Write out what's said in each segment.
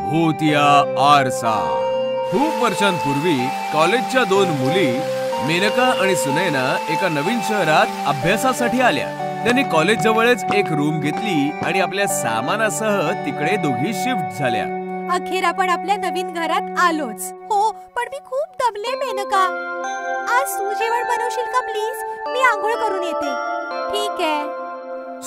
भूतिया आरसा. खूप वर्षांपूर्वी कॉलेजच्या दोन मुली मेनका आणि सुनैना एका नवीन शहरात अभ्यासासाठी आल्या. त्यांनी कॉलेज जवळच एक रूम घेतली आणि आपल्या सामानासह तिकडे दोघी शिफ्ट झाल्या. अखेर आपण आपल्या नवीन घरात आलोच. हो, पण मी खूप दमले मेनका. आज तू जेवण बनवशील का प्लीज? मी आंघोळ करून येते. ठीक आहे.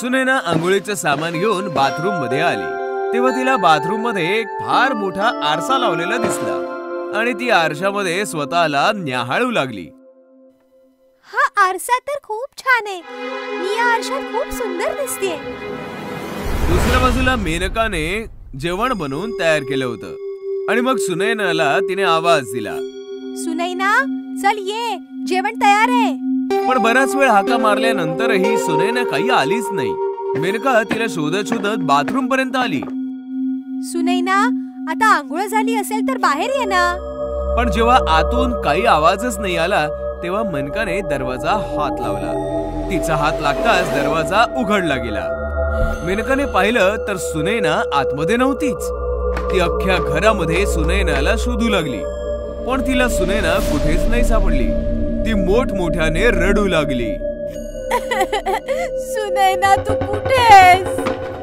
सुनैना आंघोळीचं सामान घेऊन बाथरूम मध्ये आली. तेव्हा तिला बाथरूम मध्ये एक फार मोठा आरसा लावलेला दिसला आणि ती आरशामध्ये स्वतःला न्याहाळू लागली. हा आरसा तर खूप छान आहे. मी या आरशात खूप सुंदर दिसतेय. दुसऱ्या बाजूला मेनकाने जेवण बनवून तयार केलं होतं आणि मग सुनैनाला तिने आवाज दिला. सुनैना, चल ये, जेवण तयार आहे. पण बराच वेळ हाका मारल्यानंतरही सुनैना काही आलीच नाही. मेनका तिला शोधत शोधत बाथरूम पर्यंत आली. सुनैना, आता आंघोळ झाली असेल तर बाहेर ये ना. पण जेव्हा आतून काही आवाजच नाही आला तेव्हा मेनकाने दरवाजा हात लावला. तिचा हात लागताच दरवाजा उघडला गेला. मेनकाने पाहिलं तर सुनैना आतमध्ये नव्हतीच. ती अख्ख्या घरामध्ये सुनैनाला शोधू लागली, पण तिला सुनैना कुठेच नाही सापडली. ती मोठमोठ्याने रडू लागली. सुनैना, तू कुठे आहेस?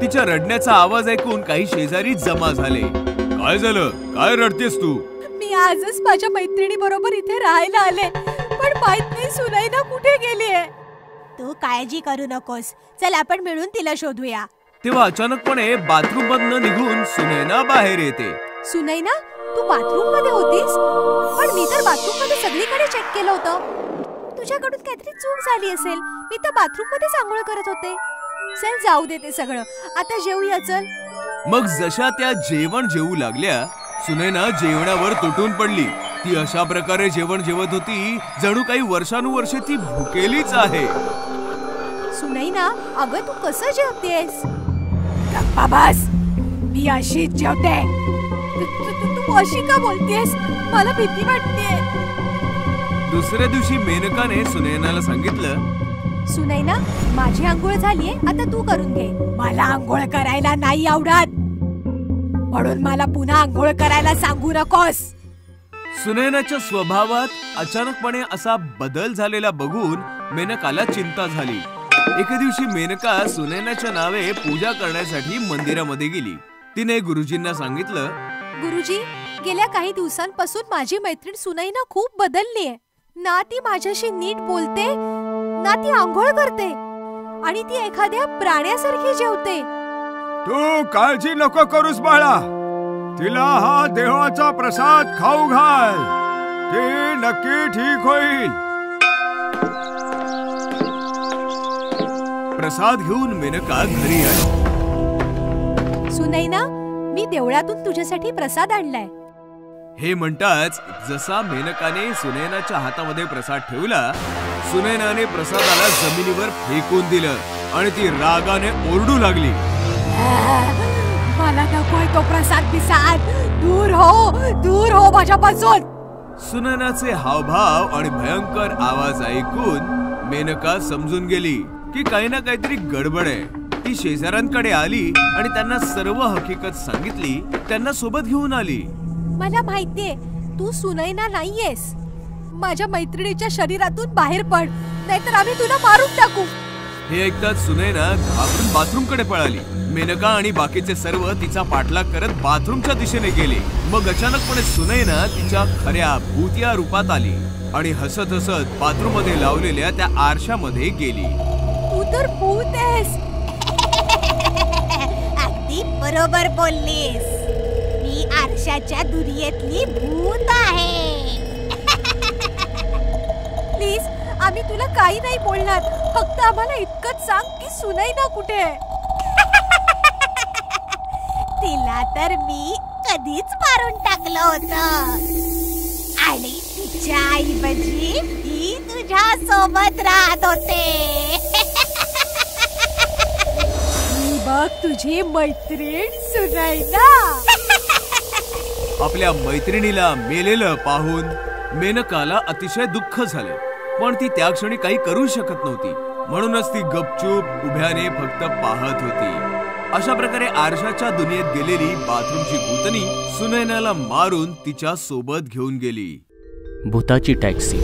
तिच्या रडण्याचा आवाज ऐकून काही शेजारी जमा झाले. काय झालं? काय रडतेस तू? मी आजच माझ्या मैत्रिणी बरोबर इथे राहायला आले, पण माहित नाही सुनैना कुठे गेली आहे. तू काळजी करू नकोस. चल आपण मिळून तिला शोधूया. तेव्हा अचानकपणे बाथरूम मधनं निघून सुनैना बाहेर येते. सुनैना, तू बाथरूम मध्ये होतीस? पण मी तर बाथरूम मध्ये सगळीकडे चेक केलं होतं. तुझ्याकडून काहीतरी चूक झाली असेल. मी तर बाथरूम मध्ये आंघोळ करत होते. चल जाऊ दे ते सगळं. आता जेवूया चल. मग जशा त्या जेवण जेवू लागल्या सुनैना जेवणावर तुटून पडली. ती अशा प्रकारे जेवण जेवत होती जणू काही वर्षानुवर्षे ती भुकेलीच आहे. सुनैना, अगं तू कसं जेवतेस? गप्पा बस, मी अशीच जेवते. तू अशी का बोलतेस? मला भीती वाटते. दुसऱ्या दिवशी मेनकाने सुनैनाला सांगितलं, सुनैना, माझी आंघोळ झालीये, आता तू करून घे. मला आंघोळ करायला नाही आवडत, म्हणून मला पुन्हा आंघोळ करायला सांगू नकोस. सुनैनाच्या स्वभावात अचानकपणे असा बदल झालेला बघून मेनकाला चिंता झाली. एके दिवशी मेनका सुनैनाच्या नावे पूजा करण्यासाठी मंदिरामध्ये गेली. तिने गुरुजींना सांगितलं, गुरुजी, गेल्या काही दिवसांपासून माझी मैत्रीण सुनैना खूप बदललीये. ना ती माझ्याशी नीट बोलते, ना ती आंघोळ करते, आणि ती एखाद्या प्राण्यासारखी जेवते. तू काळजी नको करूस बाळा. तिला हा देवाचा प्रसाद खाऊ घाल. ती नक्की ठीक होईल. प्रसाद घेऊन मेनका घरी आली. सुनैना, मी देवळातून तुझ्यासाठी प्रसाद आणलाय. हे म्हणताच जसा मेनकाने सुनैनाच्या हातामध्ये प्रसाद ठेवला, सुनैनाने प्रसादाला जमिनीवर फेकून दिलं आणि ती रागाने ओरडू लागली. मला नकोय तो प्रसाद पिसाद. दूर हो, दूर हो माझ्यापासून. सुनैनाचे हावभाव आणि भयंकर आवाज ऐकून मेनका समजून गेली की काही ना काहीतरी गडबड आहे. ती शेजाऱ्यांकडे आली आणि त्यांना सर्व हकीकत सांगितली. त्यांना सोबत घेऊन आली. मला माहितीये तू सुनैना नाहीयेस. माझ्या मैत्रिणीच्या शरीरातून बाहेर पड, नाहीतर आम्ही तुला मारून टाकू. हे ऐकताच सुनैना घाबरून बाथरूम कडे पळाली. मेनका आणि बाकीचे सर्व तिचा पाठलाग करत बाथरूमच्या दिशेने गेले. मग अचानकपणे सुनैना तिच्या खऱ्या भूतिया रूपात आली आणि हसत हसत बाथरूम मध्ये लावलेल्या त्या आरशामध्ये गेली. तू तर भूत आहेस. अगदी बरोबर बोललीस. मी आरशाच्या दुनियेतली भूत आहे. प्लीज, आम्ही तुला काही नाही बोलणार. फक्त आम्हाला इतकंच सांग की सुनैना कुठे आहे. तिला तर मी कधीच मारून टाकलं होतं आणि तिच्या ऐवजी ती तुझ्या सोबत राहत होते. बघ तुझी मैत्रीण सुनैना. आपल्या मैत्रिणीला मेलेलं पाहून मेनकाला अतिशय दुःख झालं, पण ती त्या क्षणी काही करू शकत नव्हती. म्हणूनच ती गपचूप उभ्याने फक्त पाहत होती. अशा प्रकारे आरशाच्या दुनियेत गेलेली बाथरूमची भूतनी सुनैनाला मारून तिच्या सोबत घेऊन गेली. भूताची टॅक्सी.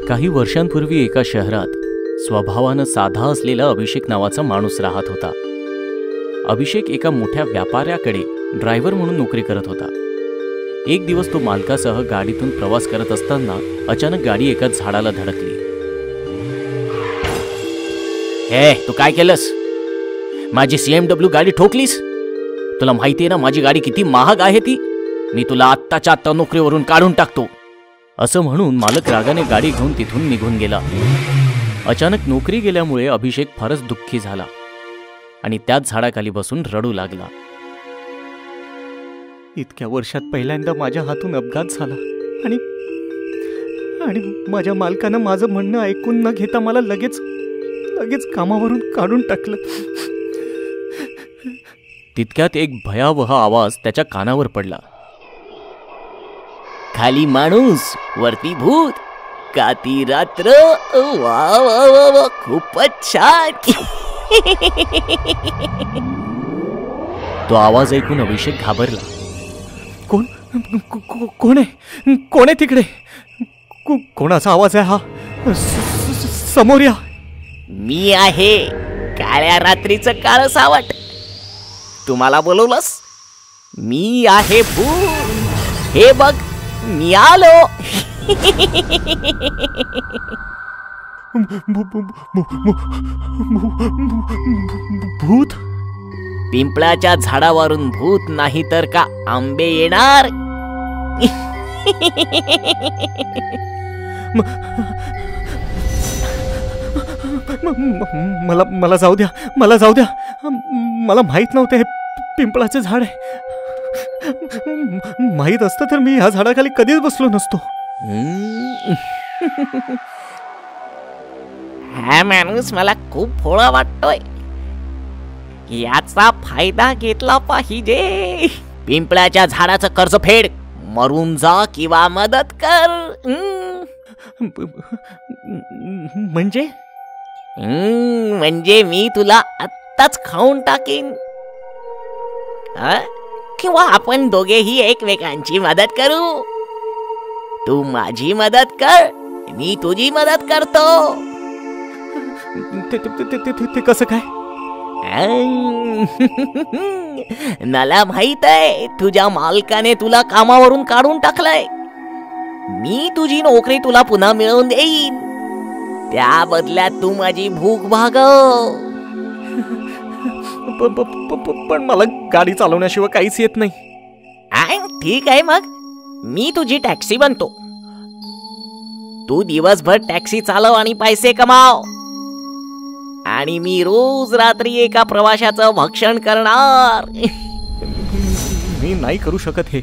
काही वर्षांपूर्वी एका शहरात स्वभावानं साधा असलेला अभिषेक नावाचा माणूस राहत होता. अभिषेक एका मोठ्या व्यापाऱ्याकडे ड्रायव्हर म्हणून नोकरी करत होता. एक दिवस तो मालकासह गाडीतून प्रवास करत असताना अचानक गाडी एका झाडाला धडकली. हे तू काय केलंस? माझी CMW गाडी ठोकलीस? तुला माहिती आहे ना माझी गाडी किती महाग आहे ती? मी तुला आत्ताच्या आत्ता नोकरीवरून काढून टाकतो. असं म्हणून मालक रागाने गाडी घेऊन तिथून निघून गेला. अचानक नोकरी गेल्यामुळे अभिषेक फारच दुःखी झाला आणि त्याच झाडाखाली बसून रडू लागला. इतक्या वर्षात पहिल्यांदा माझ्या हातून अपघात झाला आणि माझ्या मालकानं माझं म्हणणं ऐकून न घेता मला लगेच कामावरून काढून टाकलं. तितक्यात एक भयावह आवाज त्याच्या कानावर पडला. खाली माणूस वरती भूत, का ती रात्र, वा वा वा वा, खूपच छान. तो आवाज ऐकून अभिषेक घाबरला. कोण आहे तिकडे? कोणाचा आवाज आहे हा? समोर या. मी आहे काळ्या रात्रीचं काळ सावट. तुम्हाला बोलवलंस? मी आहे भूत. हे बघ मी आलो. भूत? पिंपळाच्या झाडावरून भूत नाही तर का आंबे येणार? मला जाऊ द्या, मला जाऊ द्या. मला माहित नव्हतं हे पिंपळाचं झाड आहे. माहित असतं तर मी ह्या झाडाखाली कधीच बसलो नसतो. हा माणूस मला खूप भोळा वाटतोय. याचा फायदा घेतला पाहिजे. पिंपळाच्या झाडाचं कर्ज फेड. मरून जा किंवा मदत कर. म्हणजे मी तुला आत्ताच खाऊन टाकीन. किंवा आपण दोघेही एकमेकांची मदत करू. तू माझी मदत कर, मी तुझी मदत करतो. ते कसं काय? मला माहित आहे तुझ्या मालकाने तुला कामावरून काढून टाकलंय. मी तुझी नोकरी तुला पुन्हा मिळवून देईन. त्या बदल्यात तू माझी भूक भागव. पण मला गाडी चालवण्याशिवाय काहीच येत नाही. ठीक आहे, मग मी तुझी टॅक्सी बनतो. तू दिवसभर टॅक्सी चालव आणि पैसे कमाव. आणि मी रोज रात्री एका प्रवाशाचं भक्षण करणार. मी नाही करू शकत हे.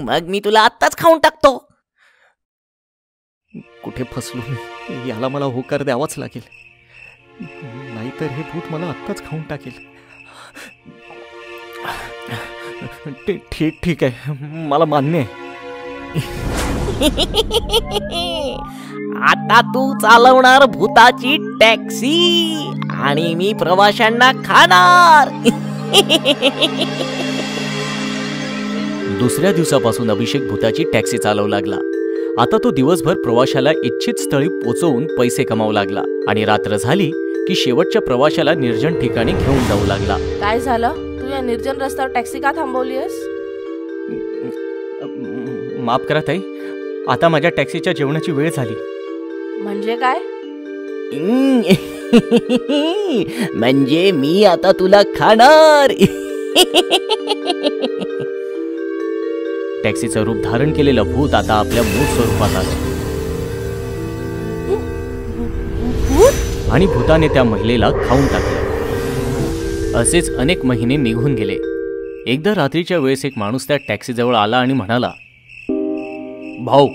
मग मी तुला आत्ताच खाऊन टाकतो. कुठे फसलो मी? याला मला होकार द्यावाच लागेल, नाहीतर हे भूत मला आत्ताच खाऊन टाकेल. ठीक आहे, मला मान्य आहे. आता तू चालवणार भूताची टॅक्सी आणि मी प्रवाशांना खाणार. दुसऱ्या दिवसापासून अभिषेक भूताची टॅक्सी चालवू लागला. आता तो दिवसभर प्रवाशाला इच्छित स्थळी पोहोचवून पैसे कमावू लागला आणि रात्र झाली की शेवटच्या प्रवाशाला निर्जन ठिकाणी घेऊन जाऊ लागला. काय झालं? तू या निर्जन रस्त्यावर टॅक्सी का थांबवलीस? माफ करा ताई, आता माझ्या टॅक्सीच्या जेवणाची वेळ झाली. म्हणजे काय? म्हणजे मी आता तुला खाणार. टॅक्सीचं रूप धारण केलेलं भूत आता आपल्या मूळ स्वरूपात आलं आणि भूताने त्या महिलेला खाऊन टाकलं. असेच अनेक महिने निघून गेले. एकदा रात्रीच्या वेळेस एक माणूस त्या टॅक्सीजवळ आला आणि म्हणाला, भाऊ,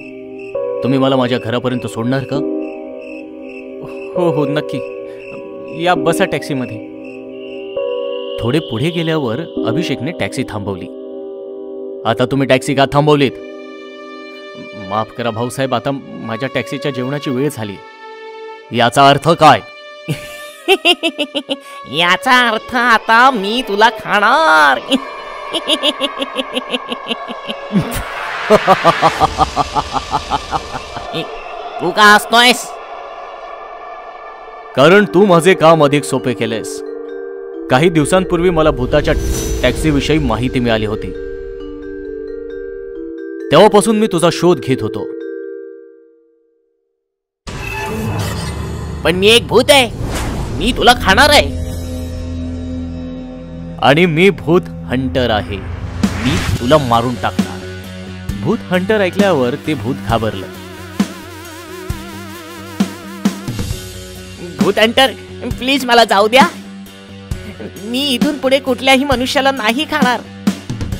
तुम्ही मला माझ्या घरापर्यंत सोडणार का? हो नक्की, या बसा टॅक्सीमध्ये. थोडे पुढे गेल्यावर अभिषेकने टॅक्सी थांबवली. आता तुम्ही टॅक्सी का थांबवलीत? माफ करा भाऊसाहेब, आता माझ्या टॅक्सीच्या जेवणाची वेळ झाली. याचा अर्थ काय? याचा अर्थ आता मी तुला खाणार. तू का हसतोयस? कारण तू माझे काम अधिक सोपे केलेस. काही दिवसांपूर्वी मला भूताच्या टॅक्सीविषयी माहिती मिळाली होती. तेव्हापासून मी तुझा शोध घेत होतो. पण मी एक भूत आहे, मी तुला खाणार आहे. आणि मी भूत हंटर आहे, मी तुला मारून टाकणार. भूत हंटर ऐकल्यावर ते भूत घाबरलं. भूत हंटर, प्लीज मला जाऊ द्या. मी इथून पुढे कुठल्याही मनुष्याला नाही खाणार.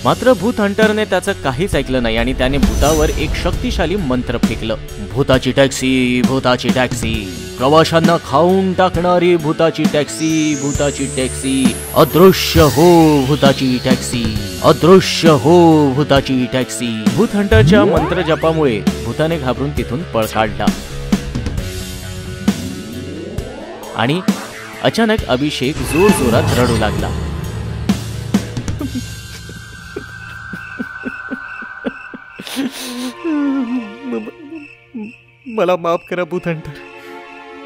मात्र भूत हंटरने त्याचं काहीच ऐकलं नाही आणि त्याने भूतावर एक शक्तिशाली मंत्र फेकलं. भूताची टॅक्सी, भूताची टॅक्सी, प्रवाशांना खाऊन टाकणारी भूताची टॅक्सी, भूताची टॅक्सी, अदृश्य हो भूताची टॅक्सी, अदृश्य हो भूताची टॅक्सी. भूत हंटरच्या मंत्र जपामुळे भूताने घाबरून तिथून पळ काढला. आणि अचानक अभिषेक जोर जोरात रडू लागला. मला माफ करा भूत हंटर.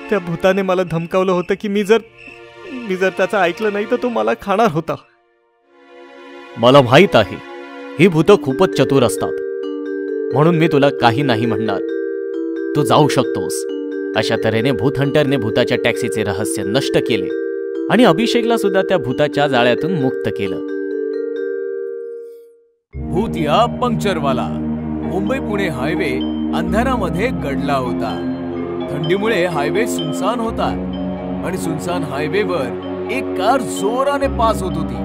त्या भूताने मला धमकावलं होतं की मी जर त्याचं ऐकलं नाही तर तो मला खाणार होता. मला माहित आहे ही भूतं खूपच चतुर असतात, म्हणून मी तुला काही नाही म्हणणार. तू जाऊ शकतोस. अशा तऱ्हेने भूत हंटरने भूताच्या टॅक्सीचे रहस्य नष्ट केले आणि अभिषेकला सुद्धा त्या भूताच्या जाळ्यातून मुक्त केलं. भूतिया पंक्चरवाला. मुंबई पुणे हायवे अंधारामध्ये गडला होता. थंडीमुळे हायवे सुनसान होता आणि सुनसान हायवेवर एक कार जोराने पास होत होती.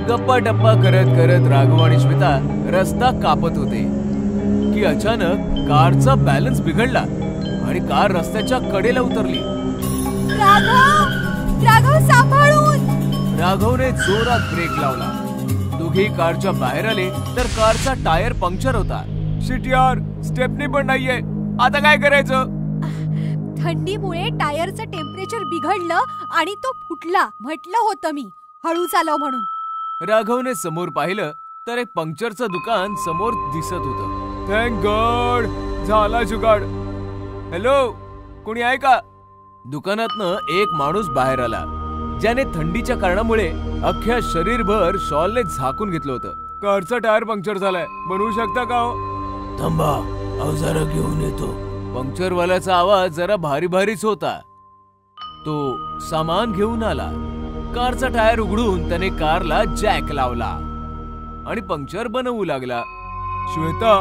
गप्पा टप्पा करत करत राघव आणि श्वेता रस्ता कापत होते की अचानक कारचा बॅलन्स बिघडला आणि कार रस्त्याच्या कडेला उतरली. राघव सांभाळून. राघवने जोरात ब्रेक लावला. दोघे कारच्या बाहेर आले तर कारचा टायर पंक्चर होता. शिट यार, स्टेपनी पण नाहीये, आता काय करायचं? थंडीमुळे टायरचं टेम्परेचर बिघडलं आणि तो फुटला. म्हटलं होतं मी हळू चालव म्हणून. राघवने समोर पाहिलं तर एक पंक्चरचं दुकान समोर दिसत होतं. थँक गॉड, झाला जुगाड. हॅलो, कोणी आहे का? दुकानातनं एक माणूस बाहेर आला ज्याने थंडीच्या कारणामुळे अख्ख्या शरीरभर शॉलने झाकून घेतलं होतं. कारचा टायर पंक्चर झालाय, बनवू शकता का हो? थांबा, अवजारं घेऊन येतो. पंक्चरवाल्याचा आवाज जरा भारी भारीच होता. तो सामान घेऊन आला. कारचा टायर उघडून त्याने कारला जॅक लावला आणि पंक्चर बनवू लागला. श्वेता,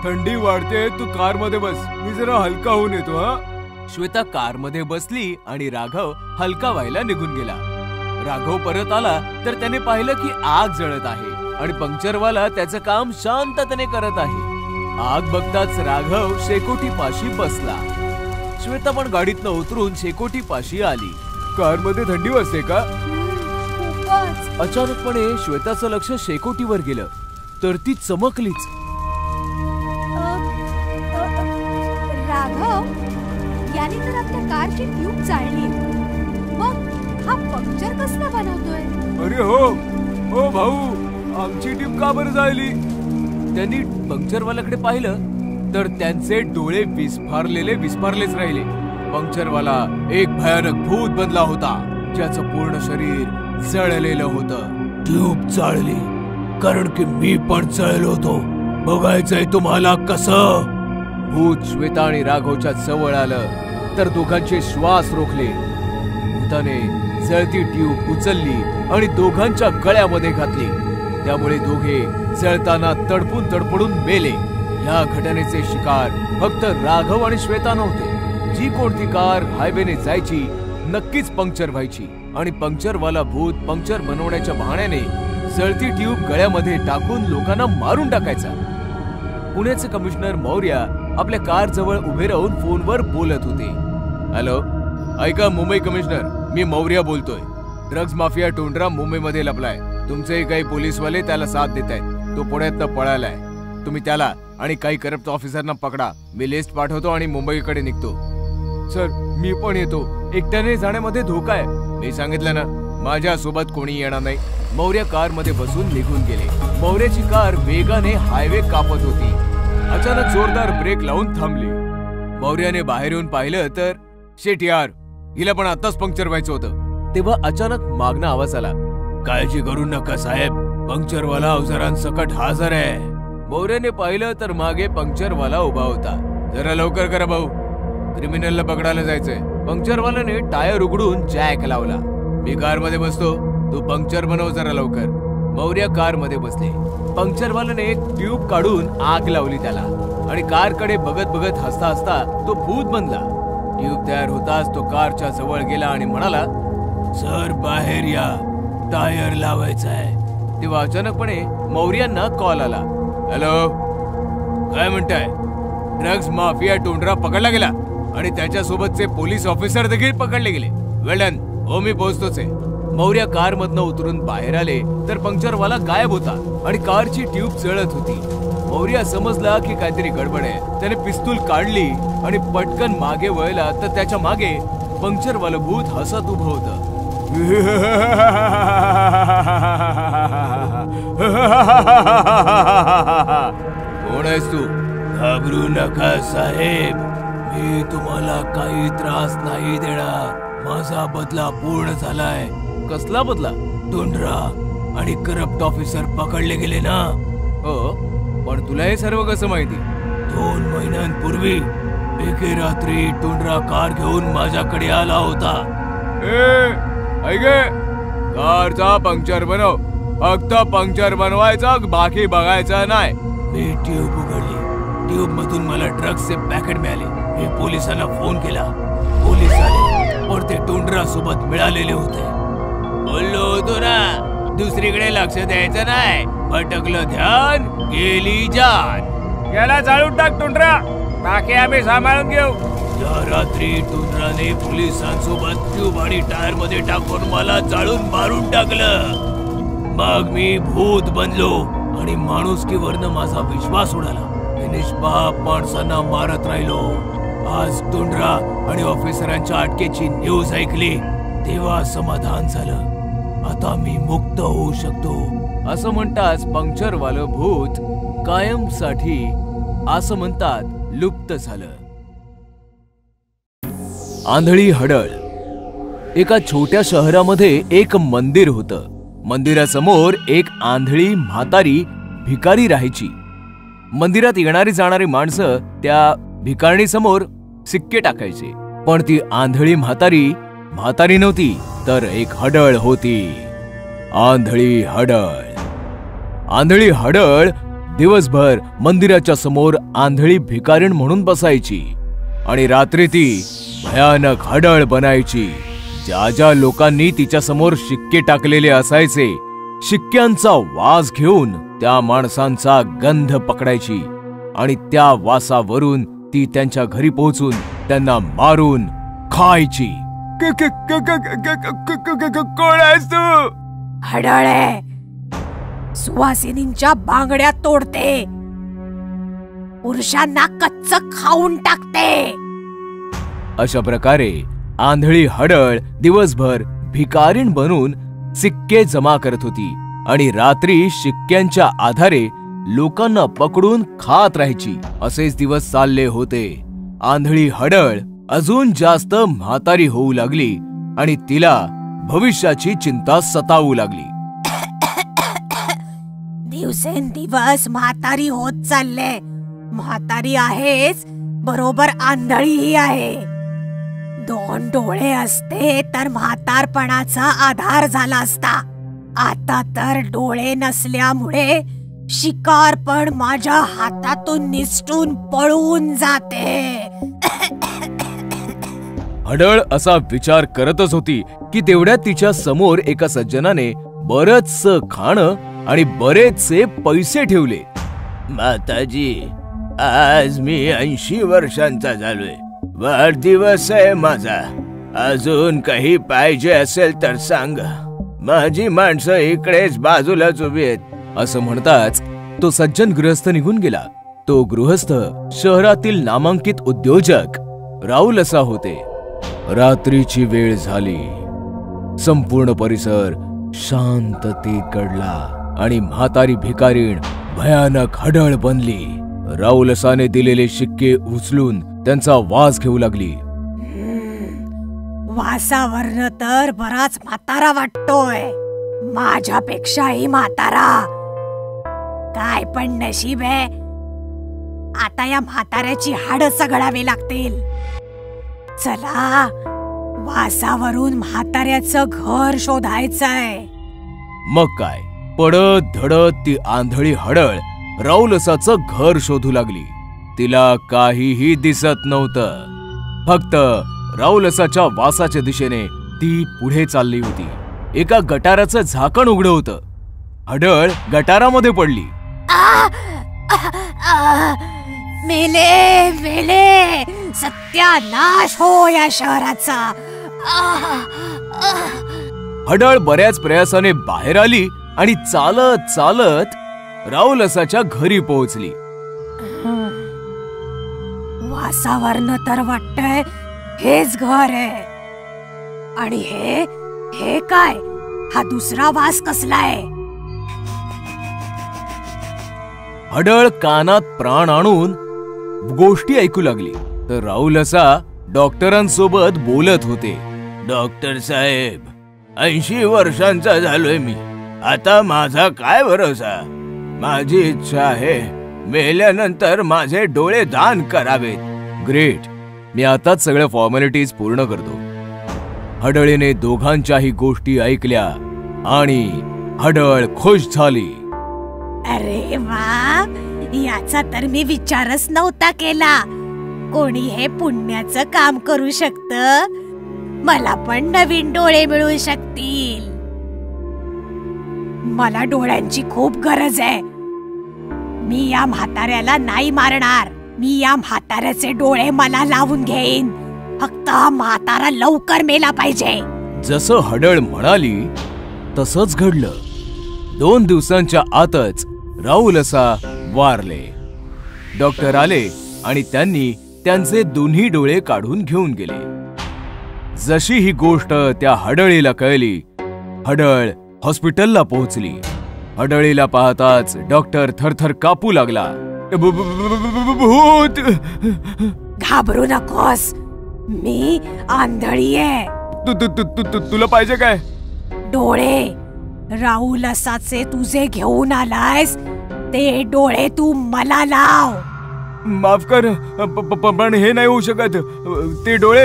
थंडी वाढते, तू कार मध्ये बस, मी जरा हलका होऊन येतो. हा. श्वेता कार मध्ये बसली आणि राघव हलका व्हायला निघून गेला. राघव परत आला तर त्याने पाहिलं की आग जळत आहे आणि पंक्चरवाला त्याचं काम शांततेने करत आहे. आग बघताच राघव शेकोटी पाशी बसला. श्वेता पण गाडीतनं उतरून शेकोटी पाशी आली. कार मध्ये थंडी वाजते का? अचानकपणे श्वेताचं लक्ष शेकोटीवर गेलं तर ती चमकलीच. राघव, याने तर आपल्या कारची ट्यूब जाळली. मग हा पंक्चर कसला बनवतोय? अरे हो भाऊ, आमची ट्यूब का बरं जाळली? त्यांनी पंक्चरवाल्याकडे पाहिलं तर त्यांचे डोळे विस्फारलेच राहिले. पंक्चरवाला एक भयानक भूत बनला होता ज्याचं पूर्ण शरीर जळलेलं होतं. ट्यूब जाळली कारण की मी पण जळलो होतो. बघायचंय तुम्हाला कसं? भूत श्वेता आणि राघवच्या जवळ आलं तर दोघांचे श्वास रोखले. भूताने जळती ट्यूब उचलली आणि दोघांच्या गळ्यामध्ये घातली. त्यामुळे दोघे जळताना तडफडून मेले. या घटनेचे शिकार फक्त राघव आणि श्वेता नव्हते. जी कोणती कार हायवेने जायची नक्कीच पंक्चर व्हायची आणि पंक्चरवाला भूत पंक्चर बनवण्याच्या बहाण्याने जळती ट्यूब गळ्यामध्ये टाकून लोकांना मारून टाकायचा. पुण्याचे कमिशनर मौर्य आपल्या कार जवळ उभे राहून फोनवर बोलत होते. हॅलो, ऐका मुंबई कमिशनर, मी मौर्य बोलतोय. ड्रग्ज माफिया टोंडरा मुंबईमध्ये लपलाय. तुमचे काही पोलीसवाले त्याला साथ देत आहेत. तो पुण्यातनं पळालाय. तुम्ही त्याला आणि काही करप्ट ऑफिसरना पकडा. मी लिस्ट पाठवतो आणि मुंबईकडे निघतो. सर मी पण येतो. एकट्याने जाण्यामध्ये धोका आहे. मी सांगितलं ना, माझ्या सोबत कोणी येणार नाही. मौर्य कार मध्ये बसून निघून गेले. मौर्याची कार वेगाने हायवे कापत होती. अचानक जोरदार ब्रेक लावून थांबली. मौर्याने बाहेर येऊन पाहिलं तर शेट यार, हिला पण आताच पंक्चर व्हायचं होतं. तेव्हा अचानक मागणं आवाज आला. काळजी करू नका साहेब, पंक्चरवाला अवजारांसकट हजर आहे. मौर्याने पाहिलं तर मागे पंक्चरवाला उभा होता. जरा लवकर करा भाऊ, क्रिमिनलला पकडायला जायचंय. पंक्चरवाल्याने टायर उघडून जॅक लावला. मी कार मध्ये बसतो, तू पंक्चर बनव जरा लवकर. मौर्य कार मध्ये बसले. पंक्चरवाल्याने एक ट्यूब काढून आग लावली त्याला आणि कारकडे बघत बघत हसता हसता तो भूत बनला. ट्यूब तयार होताच तो कारच्या जवळ गेला आणि म्हणाला, सर बाहेर या, टायर लावायचा आहे. तेव्हा अचानकपणे मौर्यांना कॉल आला. हॅलो, काय म्हणताय? ड्रग्ज माफिया टोंडरा पकडला गेला आणि त्याच्यासोबतचे पोलीस ऑफिसर देखील पकडले गेले. वेल डन. हो मी पोहोचतोच आहे. मौर्य कार मधनं उतरून बाहेर आले तर पंक्चरवाला गायब होता आणि कारची ट्यूब जळत होती. मौर्य समजला की काहीतरी गडबड आहे. त्याने पिस्तूल काढली आणि पटकन मागे वळला तर त्याच्या मागे पंक्चरवालं भूत हसत उभं होतं. कोण आहेस तू? घाबरू नका साहेब, मी तुम्हाला काही त्रास नाही देणार. माझा बदला पूर्ण झालाय. कसला बदला? टोंडरा आणि करप्ट ऑफिसर पकडले गेले ना. हो, पण तुला हे सर्व कसं माहिती? 2 महिन्यांपूर्वी एके रात्री टोंडरा कार घेऊन माझ्याकडे आला होता. कारचा पंक्चर बनव, फक्त पंक्चर बनवायचा, बाकी बघायचं नाही. मी ट्यूब उघडली. ट्यूब मधून मला ड्रग्सचे पॅकेट मिळाले. मी पोलिसांना फोन केला. पोलीस आले पण ते टोंडरा सोबत मिळालेले होते. बोललो होतो ना, दुसरीकडे लक्ष द्यायचं नाही. भटकलं ध्यान, गेली जान. याला जाळून टाक टोंडरा, बाकी आम्ही सांभाळून घेऊ. त्या रात्री टोंडराने पोलिसांसोबत ट्यूब आणि टायर मध्ये टाकून मला जाळून मारून टाकलं. मग मी भूत बनलो आणि माणुसकीवरनं माझा विश्वास उडाला. मी निष्पाप माणसांना मारत राहिलो. आज टोंडरा आणि ऑफिसरांच्या अटकेची न्यूज ऐकली तेव्हा समाधान झालं. आता मी मुक्त होऊ शकतो. असं म्हणताच पंक्चरवालं भूत कायमसाठी असं म्हणतात लुप्त झालं. आंधळी हडळ. एका छोट्या शहरामध्ये एक मंदिर होतं. मंदिरासमोर एक आंधळी म्हातारी भिकारी राहायची. मंदिरात येणारी जाणारी माणसं त्या भिकारणी समोर सिक्के टाकायचे. पण ती आंधळी म्हातारी नव्हती, तर एक हडळ होती. आंधळी हडळ दिवसभर मंदिराच्या समोर आंधळी भिकारीण म्हणून बसायची आणि रात्री ती भयानक हडळ बनायची. ज्या लोकांनी तिच्या समोर शिक्के टाकलेले असायचे, शिक्क्यांचा वास घेऊन त्या माणसांचा गंध पकडायची आणि त्या वासावरून ती त्यांच्या घरी पोहोचून त्यांना मारून खायची. कोण आहेस तू? हडळे, सुवासिनींच्या बांगड्या तोडते, पुरुषांना कच्च खाऊन टाकते. अशा प्रकारे आंधळी हडळ दिवसभर भिकारीण बनून सिक्के जमा करत होती आणि रात्री शिक्क्यांच्या आधारे लोकांना पकडून खात राहायची. असेच दिवस चालले होते. आंधळी हडळ अजून जास्त म्हातारी होऊ लागली आणि तिला भविष्याची चिंता सतावू लागली. दिवसेंदिवस म्हातारी होत चालले. म्हातारी आहेच, बरोबर आंधळीही आहे. 2 डोळे असते तर म्हातारपणाचा आधार झाला असता. आता तर डोळे नसल्यामुळे शिकार पण माझ्या हातातून निसटून पळून जाते. हडळ असा विचार करतच होती की तेवढ्यात तिच्या समोर एका सज्जनाने बरंचसं खाणं आणि बरेचसे पैसे ठेवले. माताजी, आज मी 80 वर्षांचा झालोय. वाढदिवस आहे माझा. अजून काही पाहिजे असेल तर सांग. माझी माणसं इकडेच बाजूलाच उभी आहेत. असं म्हणताच तो सज्जन गृहस्थ निघून गेला. तो गृहस्थ शहरातील नामांकित उद्योजक राहुल असा होते. रात्रीची वेळ झाली. संपूर्ण परिसर शांततेत गडला आणि म्हातारी भिकारीण भयानक हडळ बनली. राहुल असाने दिलेले शिक्के उचलून त्यांचा वास घेऊ लागली. वासावरनं तर बराच म्हातारा वाटतोय, माझ्यापेक्षाही म्हातारा. काय पण नशीब आहे, आता या म्हाताऱ्याची हाडं सगळावी लागतील. चला, वासावरून म्हाताऱ्याचं घर शोधायचंय. मग काय, पडत धडत ती आंधळी हडळ राहुल असाचं घर शोधू लागली. तिला काहीही दिसत नव्हतं. फक्त राहुल असाच्या वासाच्या दिशेने ती पुढे चालली होती. एका गटाराचं झाकण उघडं होतं. हडळ गटारामध्ये पडली. मेले मेले, सत्यानाश हो या शहराचा. हडळ बऱ्याच प्रयासाने बाहेर आली आणि चालत चालत राहुल असाच्या घरी पोहोचली. वासावरनं तर वाटतंय हेच घर आहे. आणि हे काय, हा दुसरा वास कसलाय? हडळ कानात प्राण आणून गोष्टी ऐकू लागली तर राहुल असा डॉक्टरांसोबत बोलत होते. डॉक्टर साहेब, 80 वर्षांचा झालोय मी. आता माझा काय भरोसा? माझी इच्छा आहे मेल्यानंतर माझे डोळे दान करावेत. ग्रेट, मी आताच सगळ्या फॉर्मॅलिटीज पूर्ण करतो. हडळीने दोघांच्याही गोष्टी ऐकल्या आणि हडळ खुश झाली. अरे वा, याचा तर मी विचारच नव्हता केला. कोणी हे पुण्याचं काम करू शकतं. मला पण नवीन डोळे मिळू शकतील. मला डोळ्यांची खूप गरज आहे. मी या म्हाताऱ्याला नाही मारणार. मी या म्हाताऱ्याचे डोळे मला लावून घेईन. फक्त हा म्हातारा लवकर मेला पाहिजे. जसं हडळ म्हणाली तसंच घडलं. 2 दिवसांच्या आतच राहुल असा वारले. डॉक्टर आले आणि त्यांनी त्यांचे दोन्ही डोळे काढून घेऊन गेले. जशी ही गोष्ट त्या हडळीला कळली, हडळ हॉस्पिटलला पोहोचली. हडळीला पाहताच डॉक्टर थरथर कापू लागला. भूत! घाबरू नकोस, मी आंधळी आहे. तुला पाहिजे काय? डोळे. राहुल असाचे तुझे घेऊन आलायस, ते डोळे तू मला लाव. माफ कर, पण हे नाही होऊ शकत. ते डोळे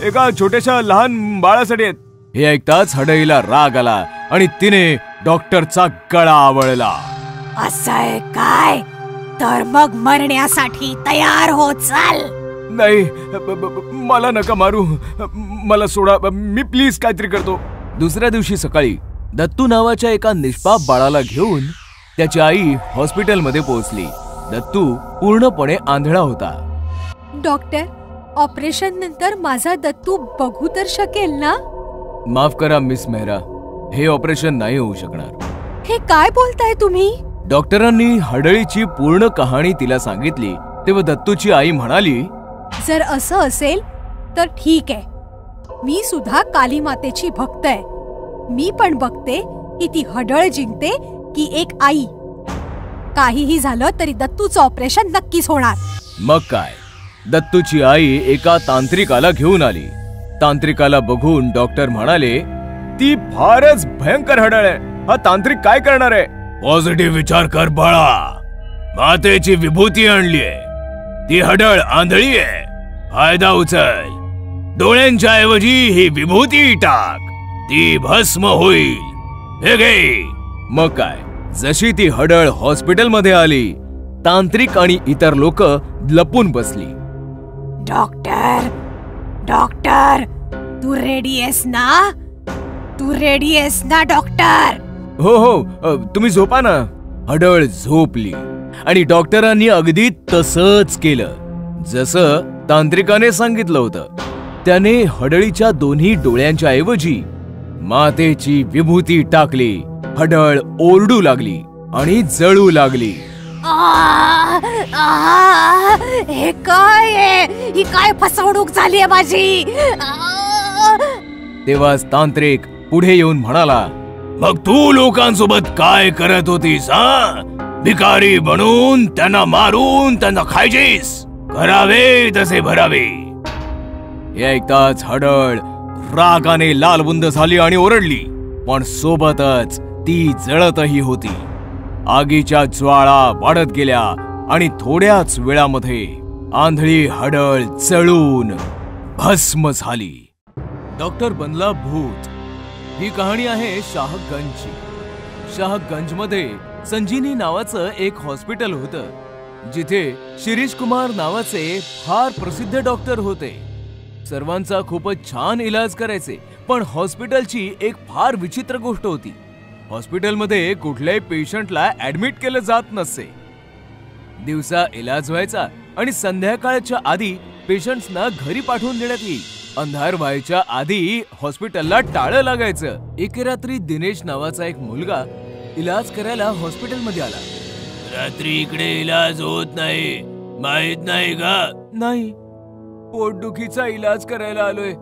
एका छोट्याशा लहान बाळासाठी आहेत. हे ऐकताच हडळीला राग आला आणि तिने डॉक्टरचा गळा आवळला. असं आहे काय? तर मग मरण्यासाठी तयार हो, चल. नाही, मला नका मारू. मला सोडा, मी प्लीज काहीतरी करतो. दुसऱ्या दिवशी सकाळी दत्तू नावाच्या एका निष्पाप बाळाला घेऊन त्याची आई हॉस्पिटलमध्ये पोहोचली. दत्तू पूर्णपणे आंधळा होता. डॉक्टर, ऑपरेशन नंतर माझा दत्तू बघू तर शकेल ना? माफ करा मिस मेहरा, हे ऑपरेशन नाही होऊ शकणार. हे काय बोलताय तुम्ही? डॉक्टरांनी हडळीची पूर्ण कहाणी तिला सांगितली तेव्हा दत्तूची आई म्हणाली, जर असं असेल तर ठीक आहे. मी सुद्धा काली मातेची भक्त आहे. मी पण बघते की ती हडळ जिंकते की एक आई. काहीही झालं तरी दत्तूचं ऑपरेशन नक्कीच होणार. मग काय, दत्तूची आई एका तांत्रिकाला घेऊन आली. तांत्रिकाला बघून डॉक्टर म्हणाले, ती फारच भयंकर हडळ आहे. हा तांत्रिक काय करणार आहे? पॉझिटिव्ह विचार कर बाळा. मातेची विभूती आणलीये. ती हडळ आंधळी आहे. फायदा उचल. डोळ्यांच्या ऐवजी ही विभूती टाक. ती भस्म होईल. हे घे. मग काय, जशी ती हडळ हॉस्पिटलमध्ये आली, तांत्रिक आणि इतर लोक लपून बसली. डॉक्टर, डॉक्टर, तू रेडी आहेस ना? तू रेडी आहेस ना डॉक्टर? हो हो, तुम्ही झोपा ना. हडळ झोपली आणि डॉक्टरांनी अगदी तसंच केलं जसं तांत्रिकाने सांगितलं होतं. त्याने हडळीच्या दोन्ही डोळ्यांच्या ऐवजी मातेची विभूती टाकली. हडळ ओरडू लागली आणि जळू लागली. हे काय आहे? ही काय फसवणूक झाली आहे माझी? तेव्हाच तांत्रिक पुढे येऊन म्हणाला, मग तू लोकांसोबत काय करत होतीस? भिकारी बनून त्यांना मारून त्यांना खायचीस? करावे तसे भरावे. हे ऐकताच हडळ रागाने लालबुंद झाली आणि ओरडली, पण सोबतच ती जळतही होती. आगीच्या ज्वाळा वाढत गेल्या आणि थोड्याच वेळामध्ये आंधळी हडळ जळून भस्म झाली. डॉक्टर बनला भूत. ही कहाणी आहे शाहगंजची. शाहगंजमध्ये संजीवनी नावाचं एक हॉस्पिटल होतं, जिथे शिरीष कुमार नावाचे फार प्रसिद्ध डॉक्टर होते. सर्वांचा खूपच छान इलाज करायचे. पण हॉस्पिटलची एक फार विचित्र गोष्ट होती. हॉस्पिटलमध्ये कुठल्याही पेशंटला ऍडमिट केलं जात नसे. दिवसा इलाज व्हायचा आणि संध्याकाळच्या आधी पेशंट्सना घरी पाठवून देण्यात येईल. अंधार व्हायच्या आधी हॉस्पिटलला टाळं लागायचं. एके रात्री दिनेश नावाचा एक मुलगा इलाज करायला हॉस्पिटलमध्ये आला. रात्री इकडे इलाज होत नाही, माहित नाही का? नाही, पोटदुखीचा इलाज करायला आलोय.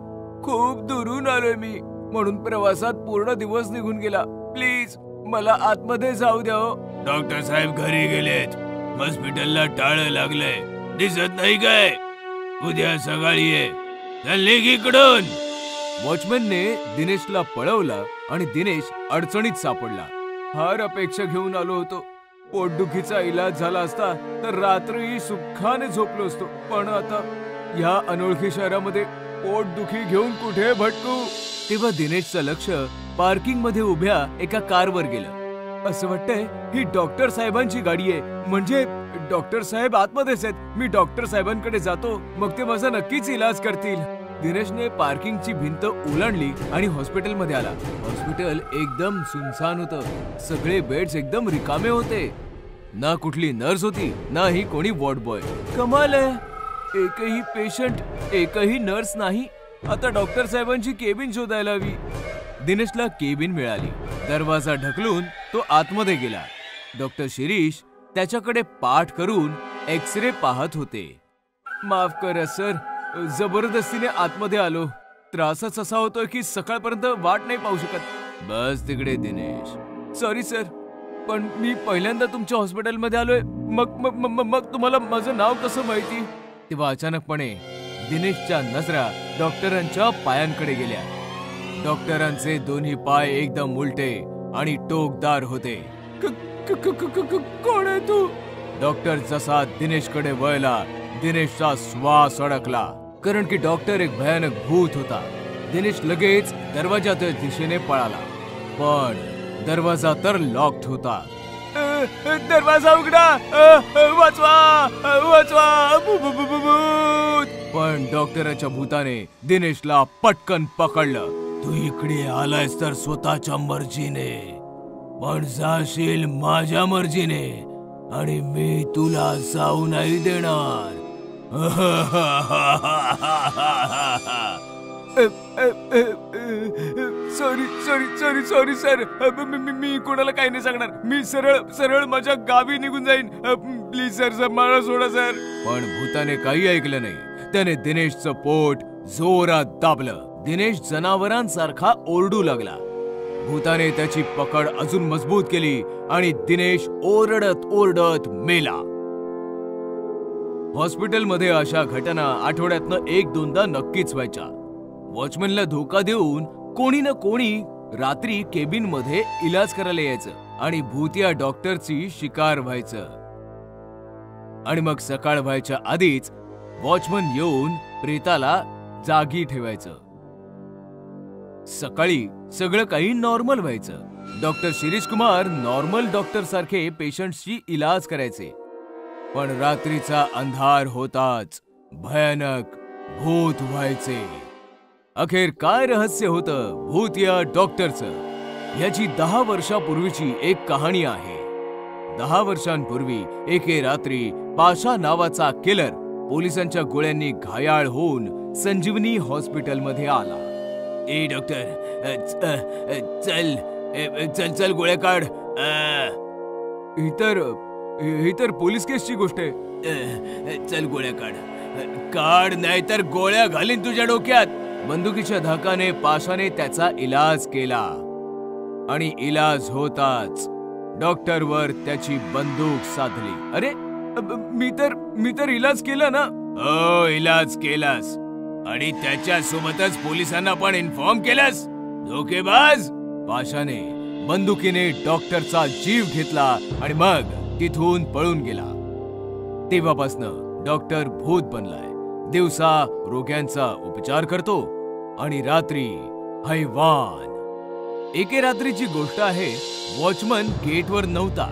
खूप दुरून आलोय मी, म्हणून प्रवासात पूर्ण दिवस निघून गेला. प्लीज मला आतमध्ये जाऊ द्या. डॉक्टर साहेब घरी गेलेत. हॉस्पिटलला टाळं लागलंय, दिसत नाही काय? उद्या सकाळी ये. चल इकडून. वॉचमॅनने दिनेशला पळवला आणि दिनेश अडचणीत सापडला. फार अपेक्षा घेऊन आलो होतो. पोटदुखीचा इलाज झाला असता तर रात्री सुखाने झोपलो असतो. पण आता या अनोळखी शहरामध्ये पोटदुखी घेऊन कुठे भटकू? तेव्हा दिनेशचं लक्ष पार्किंग मध्ये उभ्या एका कारवर गेलं. असं वाटतंय ही डॉक्टर साहेबांची गाडी आहे. म्हणजे डॉक्टर साहेब आतमध्येच आहेत. मी डॉक्टर साहेबांकडे जातो, मग ते माझा नक्कीच इलाज करतील. दिनेशने पार्किंगची भिंत ओलांडली आणि हॉस्पिटलमध्ये आला. हॉस्पिटल एकदम सुनसान होतं. सगळे बेड्स एकदम रिकामे होते. ना कुठली नर्स होती, ना ही कोणी वॉर्ड बॉय. कमाल आहे, एकही पेशंट, एकही नर्स नाही. आता डॉक्टर साहेबांची केबिन शोधायला हवी. दिनेशला केबिन मिळाली. दरवाजा ढकलून तो आतमध्ये गेला. डॉक्टर शिरीष त्याच्याकडे पाठ करून एक्सरे पाहत होते. माफ करा सर, जबरदस्तीने आतमध्ये आलो. त्रासच असा होतोय की सकाळपर्यंत वाट नाही पाहू शकत. बस तिकडे दिनेश. सॉरी सर, पण मी पहिल्यांदा तुमच्या हॉस्पिटलमध्ये आलोय. मग तुम्हाला माझं नाव कसं माहिती? तेव्हा अचानकपणे दिनेशच्या नजरा डॉक्टरांच्या पायांकडे गेल्या. डॉक्टरांचे दोन्ही पाय एकदम उलटे आणि टोकदार होते. कोण आहे तू? डॉक्टर जसा दिनेशकडे वळला, दिनेशचा श्वास अडकला, कारण की डॉक्टर एक भयानक भूत होता. दिनेश लगेच दरवाजाच्या दिशेने पळाला, पण दरवाजा तर लॉक्ड होता. दरवाजा उघडा, वाचवा वाचवा. पण डॉक्टराच्या भूताने दिनेशला पटकन पकडलं. तू इकडे आलायस तर स्वतःच्या मर्जीने, पण जाशील माझ्या मर्जीने, आणि मी तुला जाऊ नाही देणार. सॉरी सर, मी कोणाला काही नाही सांगणार. मी सरळ माझ्या गावी निघून जाईन. प्लीज सर, मला सोडा सर. पण भूताने काही ऐकलं नाही. त्याने दिनेशचं पोट जोरात दाबलं. दिनेश जनावरांसारखा ओरडू लागला. भूताने त्याची पकड अजून मजबूत केली आणि दिनेश ओरडत ओरडत मेला. हॉस्पिटलमध्ये अशा घटना आठवड्यातनं 1-2दा नक्कीच व्हायच्या. वॉचमॅनला धोका देऊन कोणी ना कोणी रात्री केबिन मध्ये इलाज करायला यायचं आणि भूतिया डॉक्टरची शिकार व्हायचं. आणि मग सकाळ व्हायच्या आधीच वॉचमन येऊन प्रेताला जागी ठेवायचं. सकाळी सगळं काही नॉर्मल व्हायचं. Doctor Shirish Kumar normal doctor सारखे पेशंट्सची इलाज करायचे. पण रात्रीचा अंधार होताच भयानक भूत व्हायचे. अखेर काय रहस्य होतं भूतिया डॉक्टरचं, याची 10 वर्षापूर्वीची एक कहाणी आहे. 10 वर्षांपूर्वी एके रात्री पाशा नावाचा किलर पोलिसांच्या गोळ्यांनी घायाळ होऊन संजीवनी हॉस्पिटलमध्ये आला. ए डॉक्टर, चल गोळ्या काढ. ही तर पोलीस केसची गोष्ट आहे. चल गोळ्या काढ नाहीतर गोळ्या घालीन तुझ्या डोक्यात. बंदुकीच्या धाकाने पाशाने त्याचा इलाज केला आणि इलाज होताच डॉक्टरवर त्याची बंदूक साधली. अरे मी तर इलाज केला ना. हो, इलाज केलास आणि त्याच्या सोबतच पोलिसांना पण इन्फॉर्म केलास. धोकेबाज. पाशाने बंदुकीने डॉक्टरचा जीव घेतला आणि मग तिथून पळून गेला. तेव्हापासनं डॉक्टर भूत बनलाय. दिवसा रोग्यांचा उपचार करतो आणि रात्री हैवान. एके रात्रीची गोष्ट आहे. वॉचमन गेटवर नव्हता.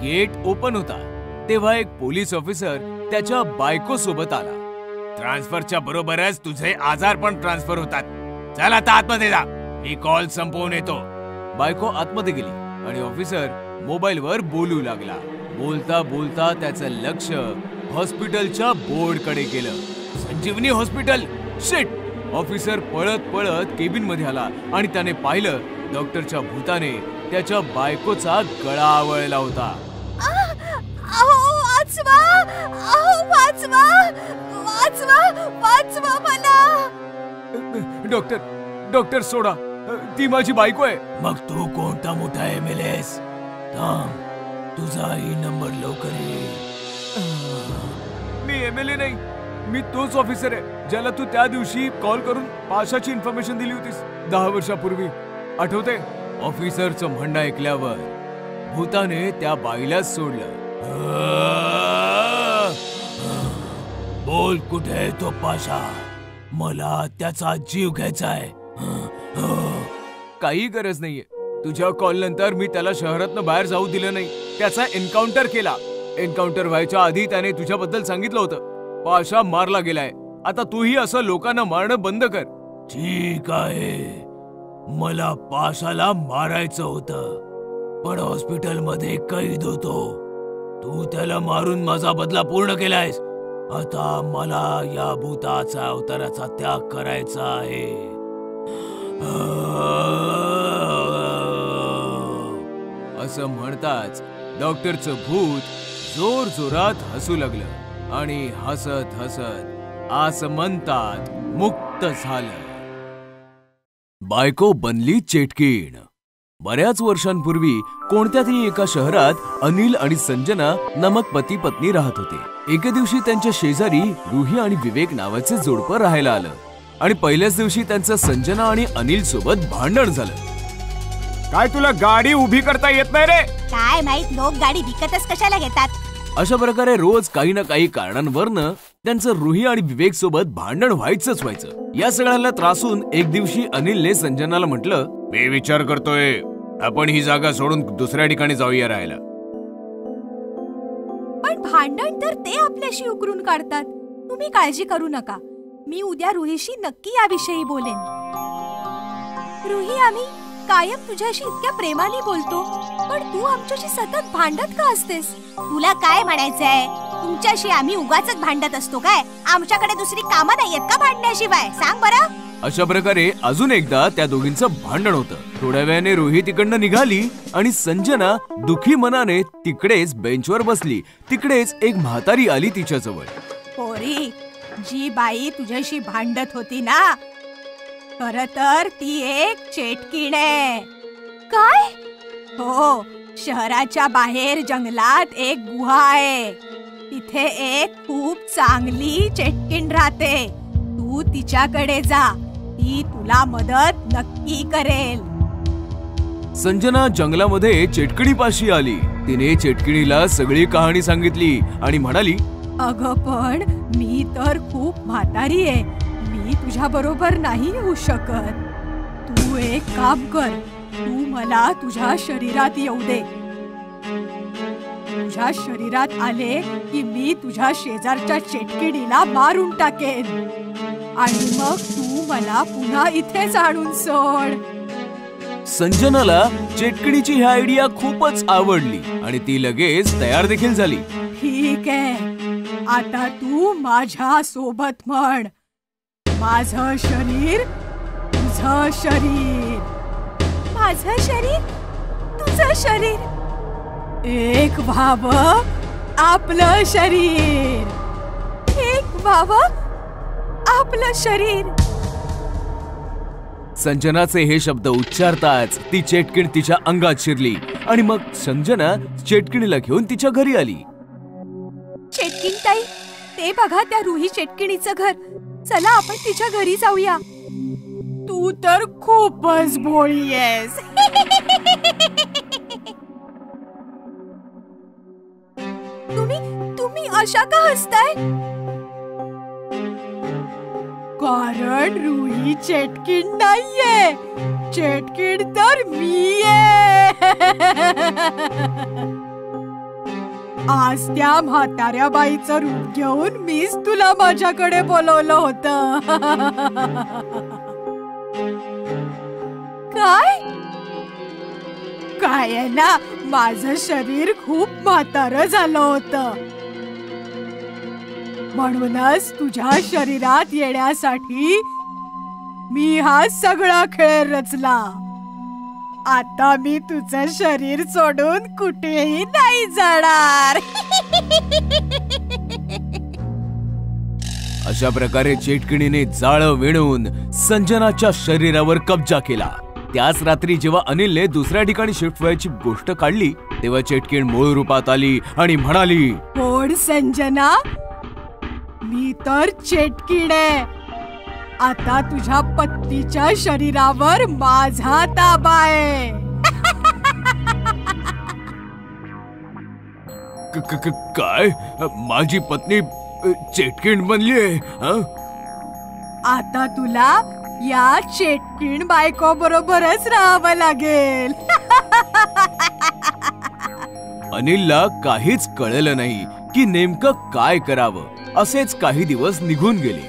गेट ओपन होता. तेव्हा एक पोलीस ऑफिसर त्याच्या बायको सोबत आला. ट्रान्सफरच्या बरोबरच तुझे आजार पण ट्रान्सफर होतात. चल आता आतमध्ये जा, मी कॉल संपवून येतो. बायको आतमध्ये गेली आणि ऑफिसर मोबाईलवर बोलू लागला. बोलता बोलता त्याचं लक्ष हॉस्पिटलच्या बोर्डकडे गेलं. संजीवनी हॉस्पिटल. शिट. ऑफिसर पळत पळत केबिन मध्ये आला आणि त्याने पाहिलं डॉक्टरच्या भूताने त्याच्या बायकोचा गळा आवळला होता. डॉक्टर सोडा, ती माझी बायको आहे. मग तू कोणता मोठा MLS? थांब, तुझाही नंबर लवकर येईल. मी MLA नाही, मी तोच ऑफिसर आहे ज्याला तू त्या दिवशी कॉल करून पाशाची इन्फॉर्मेशन दिली होतीस 10 वर्षापूर्वी. आठवते? ऑफिसरचं म्हणणं ऐकल्यावर भूताने त्या बाईला सोडलं. बोल, कुठे आहे तो पाशा? मला त्याचा जीव घ्यायचाय. काही गरज नाहीये. तुझ्या कॉल नंतर मी त्याला शहरातनं बाहेर जाऊ दिलं नाही. त्याचा एन्काउंटर केला. एन्काउंटर व्हायच्या आधी त्याने तुझ्याबद्दल सांगितलं होतं. पाशा मारला गेलाय. आता तूही असं लोकांना मारणं बंद कर. ठीक आहे, मला पाशाला मारायचं होतं, पण हॉस्पिटलमध्ये कैद होतो. तू त्याला मारून माझा बदला पूर्ण केलायस. आता मला या भूताचा अवताराचा त्याग करायचा आहे. असं म्हणताच डॉक्टरचं भूत जोर जोरात हसू लागलं आणि हसत हसत आसमंतात मुक्त झालं. बायको बनली चेटकीण. बऱ्याच वर्षांपूर्वी कोणत्या तरी एका शहरात अनिल आणि संजना नामक पती पत्नी राहत होते. एके दिवशी त्यांच्या शेजारी रुही आणि विवेक नावाचे जोडपं राहायला आलं आणि पहिल्याच दिवशी त्यांचं संजना आणि अनिल सोबत भांडण झालं. काय तुला गाडी उभी करता येत नाही रे? काय माहित लोक गाडी विकतच कशाला घेतात. अशा प्रकारे रोज काही ना काही कारणांवरनं त्यांचं रुही आणि विवेक सोबत भांडण व्हायचं. या सगळ्याला त्रासून एक दिवशी अनिलने संजनाला म्हटलं, मी विचार करतोय आपण ही जागा सोडून दुसऱ्या ठिकाणी जाऊया राहायला. पण भांडण तर ते आपल्याशी उकरून काढतात. तुम्ही काळजी करू नका, मी उद्या रुहीशी नक्की याविषयी बोलेन. रुही, आम्ही कायम तुझ्याशी इतक्या प्रेमाने बोलतो, पण तू आमच्याशी सतत भांडत का असतेस? तुला काय म्हणायचंय? तुमच्याशी आम्ही उगाचच भांडत असतो काय? आमच्याकडे दुसरी कामं नाहीयेत का भांडण्याशिवाय? सांग बरं. अशा प्रकारे अजून एकदा त्या दोघींचं भांडण होतं. थोड्या वेळाने रोही तिकडनं निघाली आणि संजना दुखी मनाने तिकडेच बेंचवर बसली. तिकडेच एक म्हातारी आली तिच्याजवळ. पोरी, जी बाई तुझ्याशी भांडत होती ना, खरं तर ती एक चेटकीण आहे. काय? हो, शहराच्या बाहेर जंगलात एक गुहा आहे. तिथे एक खूप चांगली चेटकीण राहते. तू तिच्याकडे जा, ती तुला मदत नक्की करेल. संजना जंगलामध्ये चेटकिणीपाशी आली. तिने चेटकिणीला सगळी कहाणी सांगितली आणि म्हणाली, अगं पण मी तर खूप म्हातारी आहे. मी तुझ्या बरोबर नाही येऊ शकत. तू एक काम कर, तू मला तुझ्या शरीरात येऊ दे. तुझ्या शरीरात आले की मी तुझ्या शेजारच्या चेटकिणीला मारून टाकेन आणि मग तू मला पुन्हा इथेच आणून सोड. संजनाला चेटकिणीची ही आयडिया खूपच आवडली आणि ती लगेच तयार देखील झाली. ठीक आहे, आता तू माझ्या सोबत म्हण, माझं शरीर तुझं शरीर, माझं शरीर तुझं शरीर, एक व्हावं आपलं शरीर, एक व्हावं आपलं शरीर. संजनाचे हे शब्द उच्चारताच ती चेटकीण तिच्या अंगात शिरली आणि मग संजना चेटकिणीला घेऊन तिच्या घरी आली. चेटकीण ताई, ते बघा त्या रुही चेटकिणीचं घर. चला आपण तिच्या घरी जाऊया. तू तर खूपच भोळी आहेस. तुम्ही अशा का हसताय? कारण रुही चेटकीण नाहीये, चेटकीण तर मी आहे. आज त्या म्हाताऱ्या बाईचं रूप घेऊन मीच तुला माझ्याकडे बोलवलं होतं. काय आहे ना, माझं शरीर खूप म्हातारं झालं होतं. म्हणूनच तुझ्या शरीरात येण्यासाठी मी हा सगळा खेळ रचला. आता मी तुझं शरीर सोडून कुठेही नाही जाणार. अशा प्रकारे चेटकिणीने जाळं विणून संजनाच्या शरीरावर कब्जा केला. त्याच रात्री जेव्हा अनिलने दुसऱ्या ठिकाणी शिफ्ट व्हायची गोष्ट काढली तेव्हा चेटकीण मूळ रूपात आली आणि म्हणाली, कोण संजना? मी तर चेटकीण आहे. आता तुझ्या पत्नीच्या शरीरावर माझा ताबा आहे. काय? माझी पत्नी चेटकीण बनलीये? आता तुला या चेटकीण बायको बरोबरच राहावं लागेल. अनिलला काहीच कळलं नाही की नेमकं काय करावं. असेच काही दिवस निघून गेले.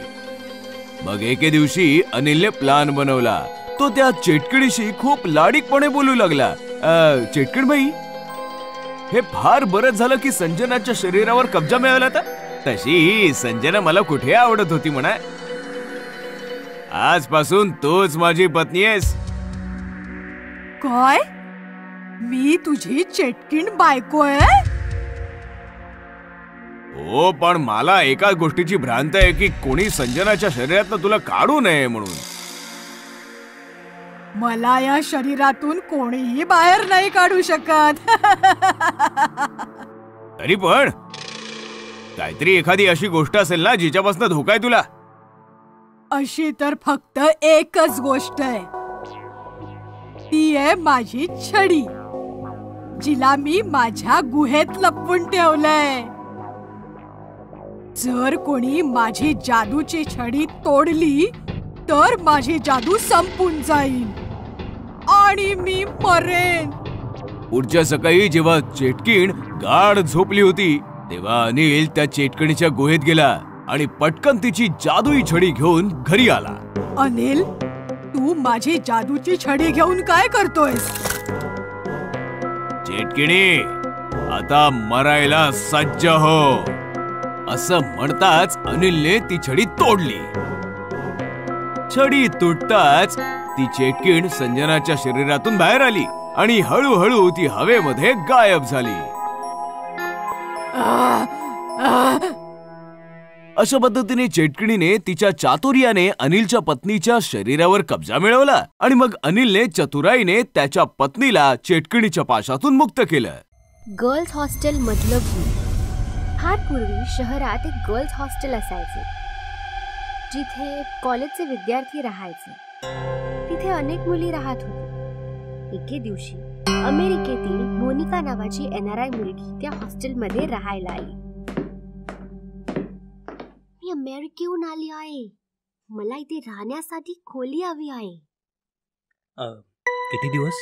मग एके दिवशी अनिलने प्लान बनवला. तो त्या चेटकिणीशी खूप लाडीकपणे बोलू लागला. चेटकीण बाई, हे फार बरं झालं की संजनाच्या शरीरावर कब्जा मिळाला. तशी संजना मला कुठे आवडत होती म्हणा. आजपासून तूच माझी पत्नी आहेस. काय? मी तुझी चेटकीण बायको आहे? हो, पण मला एका गोष्टीची भ्रांत आहे की कोणी संजनाच्या शरीरातनं तुला काढू नये म्हणून. मला या शरीरातून कोणीही बाहेर नाही काढू शकत. तरी पण काहीतरी एखादी अशी गोष्ट असेल ना जिच्यापासून धोका आहे तुला. अशी तर फक्त एकच गोष्ट आहे. ती आहे माझी छडी, जिला मी माझ्या गुहेत लपवून ठेवलंय. जर कोणी माझी जादूची छडी तोडली तर माझी जादू संपून जाईल आणि मी मरेन. पुढच्या सकाळी जेव्हा चेटकीण गाढ झोपली होती तेव्हा अनिल त्या चेटकिणीच्या गुहेत गेला आणि पटकन तिची जादुई छडी घेऊन घरी आला. अनिल, तू माझी जादूची छडी घेऊन काय करतोयस? चेटकिणी, आता मरायला सज्ज हो, असं म्हणताच अनिलने ती छडी तोडली. छडी तुटताच ती चेटकीण संजनाच्या शरीरातून बाहेर आली आणि हळूहळू ती हवेमध्ये गायब झाली. अशा पद्धतीने चेटकिणीने तिच्या चातुर्याने अनिलच्या पत्नीच्या शरीरावर कब्जा मिळवला आणि मग अनिलने चतुराईने त्याच्या पत्नीला चेटकिणीच्या पाशातून मुक्त केलं. गर्ल्स हॉस्टेल मधलं भूत. फार पूर्वी शहरात एक गर्ल्स हॉस्टेल असायचे जिथे कॉलेजचे विद्यार्थी राहायचे. तिथे अनेक मुली राहत होत्या. एके दिवशी अमेरिकेतील मोनिका नावाची NRI मुलगी त्या हॉस्टेलमध्ये राहायला आली. मी अमेरिकेहून आली आहे. मला इथे राहण्यासाठी खोली हवी आहे. किती दिवस?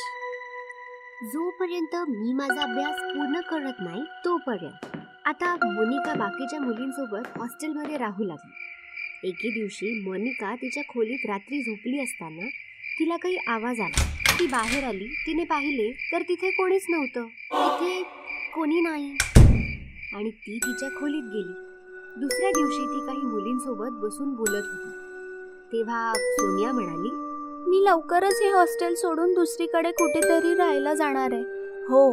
जोपर्यंत मी माझा अभ्यास पूर्ण करत नाही तोपर्यंत. आता मोनिका बाकीच्या मुलींसोबत हॉस्टेलमध्ये राहू लागली. एके दिवशी मोनिका तिच्या खोलीत रात्री झोपली असताना तिला काही आवाज आला. ती बाहेर आली. तिने पाहिले तर तिथे कोणीच नव्हतं. तिथे कोणी नाही आणि ती तिच्या खोलीत गेली. दुसऱ्या दिवशी ती काही मुलींसोबत बसून बोलत होती. तेव्हा सोनिया म्हणाली, मी लवकरच हे हॉस्टेल सोडून दुसरीकडे कुठेतरी राहायला जाणार आहे. हो,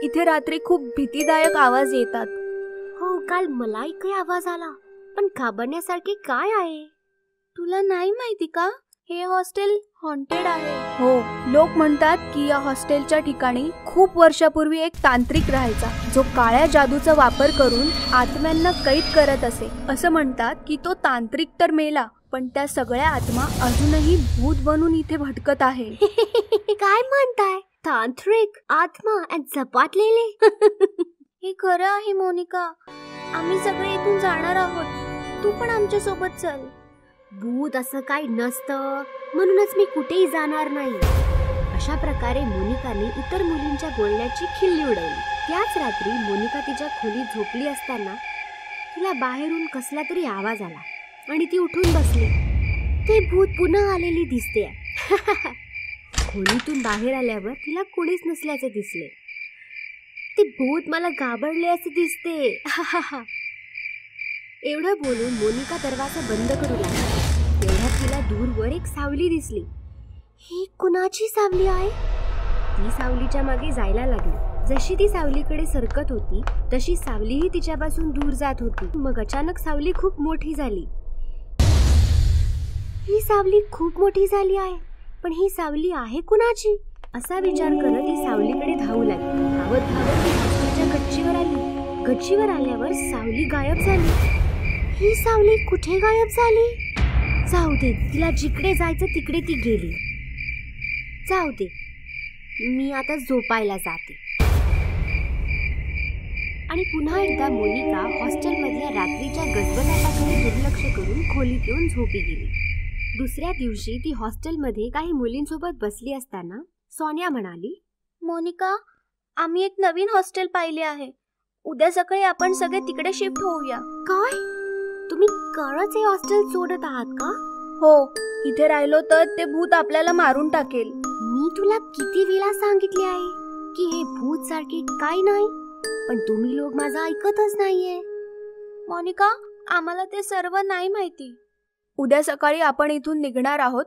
इथे रात्री खूप भीतीदायक आवाज येतात. काल मलाही काही आवाज आला, पण घाबरण्यासारखे काय आहे? तुला नाही माहिती का, हे हॉस्टेल हॉन्टेड आहे. हो, लोक म्हणतात की या हॉस्टेलच्या ठिकाणी खूप वर्षापूर्वी एक तांत्रिक राहायचा, जो काळ्या जादूचा वापर करून आत्म्यांना कैद करत असे. असं म्हणतात की तो तांत्रिक तर मेला, पण त्या सगळ्या आत्मा अजूनही भूत बनून इथे भटकत आहे. काय म्हणताय? तांत्रिक आत्मा आणि झपाटलेले? हे खरं आहे मोनिका. आम्ही सगळे इथून जाणार आहोत, तू पण आमच्या सोबत चल. भूत असं काही नसतं, म्हणूनच मी कुठेही जाणार नाही. अशा प्रकारे मोनिकाने इतर मुलींच्या बोलण्याची खिल्ली उडवली. त्याच रात्री मोनिका तिच्या खोलीत झोपली असताना तिला बाहेरून कसला तरी आवाज आला आणि ती उठून बसली. ते भूत पुन्हा आलेली दिसते. खोलीतून बाहेर आल्यावर तिला कोणीच नसल्याचे दिसले. ते भूत मला घाबरले असे दिसते. एवढं बोलून मोनिका दरवाजा बंद करू लागली. तेवढ्यात तिला दूरवर एक सावली दिसली. ही कुणाची सावली आहे? ती सावलीच्या मागे जायला लागली. जशी ती सावलीकडे सरकत होती तशी सावलीही तिच्यापासून दूर जात होती. मग अचानक सावली खूप मोठी झाली. ही सावली खूप मोठी झाली आहे, पण ही सावली आहे कुणाची? असा विचार करत ती सावलीकडे धावू लागली. धावत धावत ती हॉस्टेलच्या गच्चीवर आली. गच्चीवर आल्यावर सावली गायब झाली. ही सावली कुठे गायब झाली? जाऊ दे, तिला जिकडे जायचं तिकडे ती गेली. जाऊ दे, मी आता झोपायला जाते. आणि पुन्हा एकदा मोनिका हॉस्टेलमधल्या रात्रीच्या गजबजाटाकडे दुर्लक्ष करून खोलीत येऊन झोपी गेली. दुसऱ्या दिवशी ती हॉस्टेलमध्ये काही मुलींसोबत बसली असताना सोनिया म्हणाली, मोनिका, आम्ही एक नवीन हॉस्टेल पाहिले आहे. उद्या सकाळी आपण सगळे तिकडे शिफ्ट होऊया. काय? तुम्ही खरंच हे हॉस्टेल सोडत आहात का? हो, इथे राहिलो तर ते भूत आपल्याला मारून टाकेल. मी तुला किती वेळा सांगितले आहे की हे भूत सारखे काय नाही, पण तुम्ही लोक माझं ऐकतच नाहीये. मोनिका, आम्हाला ते सर्व नाही माहिती. उद्या सकाळी आपण इथून निघणार आहोत.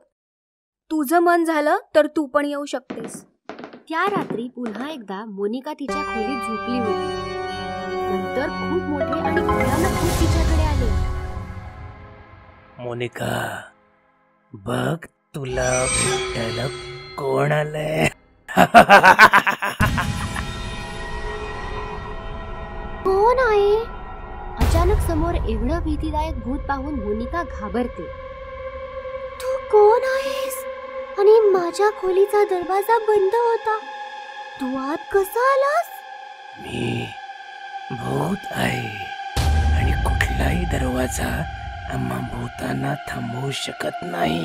तुझं मन झालं तर तू पण येऊ शकतेस. त्या रात्री पुन्हा एकदा मोनिका तिच्या खोलीत झोपली होती. नंतर खूप मोठे आणि भयानक भूत तिच्याकडे आले. मोनिका, बघ, तुला भेटायला कोण आलंय? कोण आहे? अचानक समोर एवढं भीतीदायक भूत पाहून मोनिका घाबरते. तू कोण आहेस? आणि माझ्या खोलीचा दरवाजा बंद होता, तू आत कसा आलास? मी भूत आहे आणि कुठलाही दरवाजा आम्हा भूतांना थांबवू शकत नाही.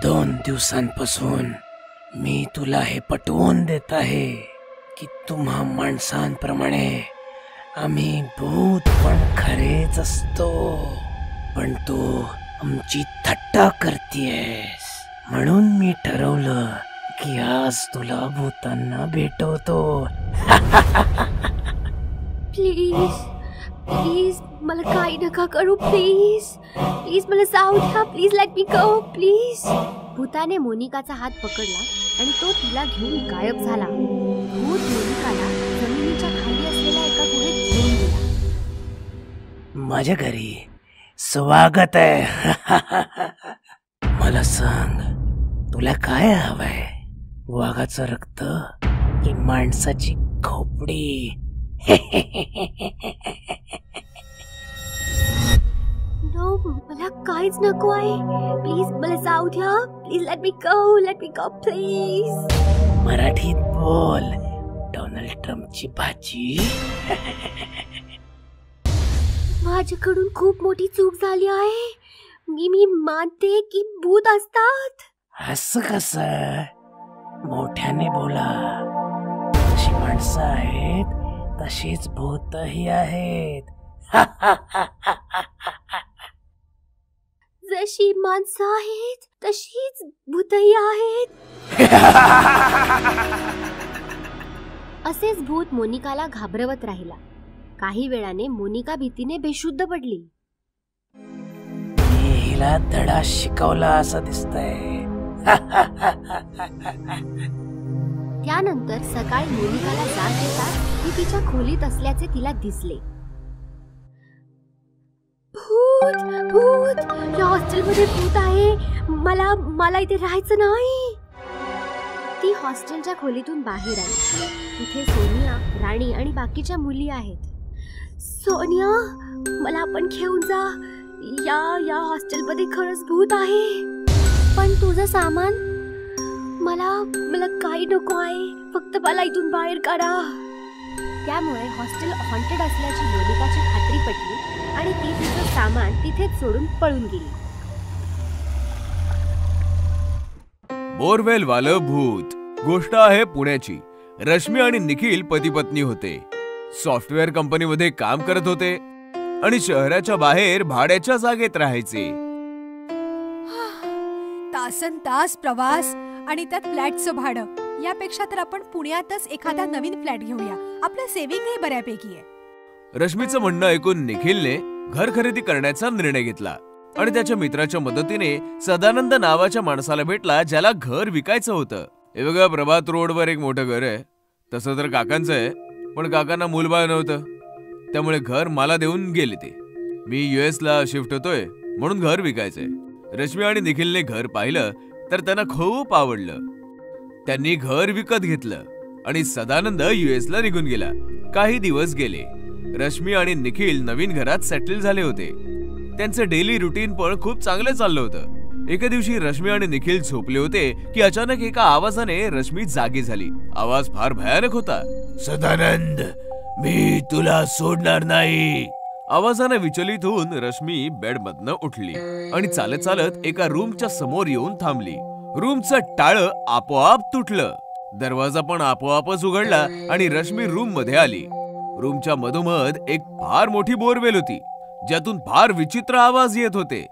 2 दिवसांपासून मी तुला हे पटवून देत आहे की तुम्हा माणसांप्रमाणे आम्ही भूत पण खरेच असतो, पण तू आमची थट्टा करतेस. म्हणून मी ठरवलं की आज तुला भूतांना भेटवतो. प्लीज प्लीज मला काही नका करू. प्लीज प्लीज मला जाऊ द्या. Please let me go please. भूताने मोनिकाचा हात पकडला आणि तो तिला घेऊन गायब झाला. भूत मोनिकाला जमिनीच्या खाली असलेल्या एका गुहेत घेऊन गेला. माझ्या घरी स्वागत आहे. मला सांग, तुला काय हवंय? वाघाचं रक्त की माणसाची खोपडी? नो, मला काहीच नको आहे. प्लीज मला जाऊ द्या. Please let me go please. मराठीत बोल. डोनाल्ड ट्रम्पची भाजी. माझ्याकडून खूप मोठी चूक झाली आहे. मी मानते की भूत असतात. असं कसं? मोठ्याने बोला. जशी माणसं आहेत तशीच भूतही आहेत. जशी माणसं आहेत तशीच भूतही आहेत. असेच भूत मोनिकाला घाबरवत राहिला. काही वेळाने मोनिका भीतीने बेशुद्ध पडली. मी हिला धडा शिकवला असं दिसतंय. त्यानंतर सकाळी मोनिकाला जाग येतात ती तिच्या खोलीत असल्याचे तिला दिसले. भूत भूत, या हॉस्टेलमध्ये भूत आहे, मला इथे राहायचं नाही. ती हॉस्टेलच्या खोलीतून बाहेर आली. तिथे सोनिया, राणी आणि बाकीच्या मुली आहेत. सोनिया, मला आपण घेऊन जा, या हॉस्टेलमध्ये खरंच भूत आहे. पण तुझं सामान? मला काही नको आहे, फक्त मला इथून बाहेर काढा. त्यामुळे हॉस्टेल हॉन्टेड असल्याची मोनिकाची खात्री पटली आणि ती तिचं सामान तिथेच सोडून पळून गेली. बोरवेल वालं भूत. गोष्ट आहे पुण्याची. रश्मी आणि निखिल पती पत्नी होते. सॉफ्टवेअर कंपनीमध्ये काम करत होते आणि शहराच्या बाहेर भाड्याच्या जागेत राहायचे. तासन तास प्रवास आणि त्यात फ्लॅटचं भाडं. यापेक्षा तर आपण पुण्यातच एखादा नवीन फ्लॅट घेऊया, आपलं सेव्हिंगही बऱ्यापैकी आहे. रश्मीचं म्हणणं ऐकून निखिलने घर खरेदी करण्याचा निर्णय घेतला आणि त्याच्या मित्राच्या मदतीने सदानंद नावाच्या माणसाला भेटला ज्याला घर विकायचं होतं. हे बघा, प्रभात रोडवर एक मोठं घर आहे. तसं तर काकांचं आहे, पण काकांना मूलबाळ नव्हतं, त्यामुळे घर मला देऊन गेले ते. मी US ला शिफ्ट होतोय म्हणून घर विकायचंय. रश्मी आणि निखिलने घर पाहिलं तर त्यांना खूप आवडलं. त्यांनी घर विकत घेतलं आणि सदानंद US ला निघून गेला. काही दिवस गेले. रश्मी आणि निखिल नवीन घरात सेटल झाले होते. त्यांचं डेली रुटीन पण खूप चांगलं चाललं होतं. एके दिवशी रश्मी आणि निखिल झोपले होते की अचानक एका आवाजाने रश्मी जागी झाली. आवाज फार भयानक होता. सदानंद, मी तुला सोडणार नाही. आवाजाने विचलित होऊन रश्मी बेडमधनं उठली आणि चालत चालत एका रूमच्या समोर येऊन थांबली. रूमचं टाळं आपोआप तुटलं. दरवाजा पण आपोआपच उघडला आणि रश्मी रूम मध्ये आली. रूमच्या मधोमध एक फार मोठी बोरवेल होती ज्यातून फार विचित्र आवाज येत होते.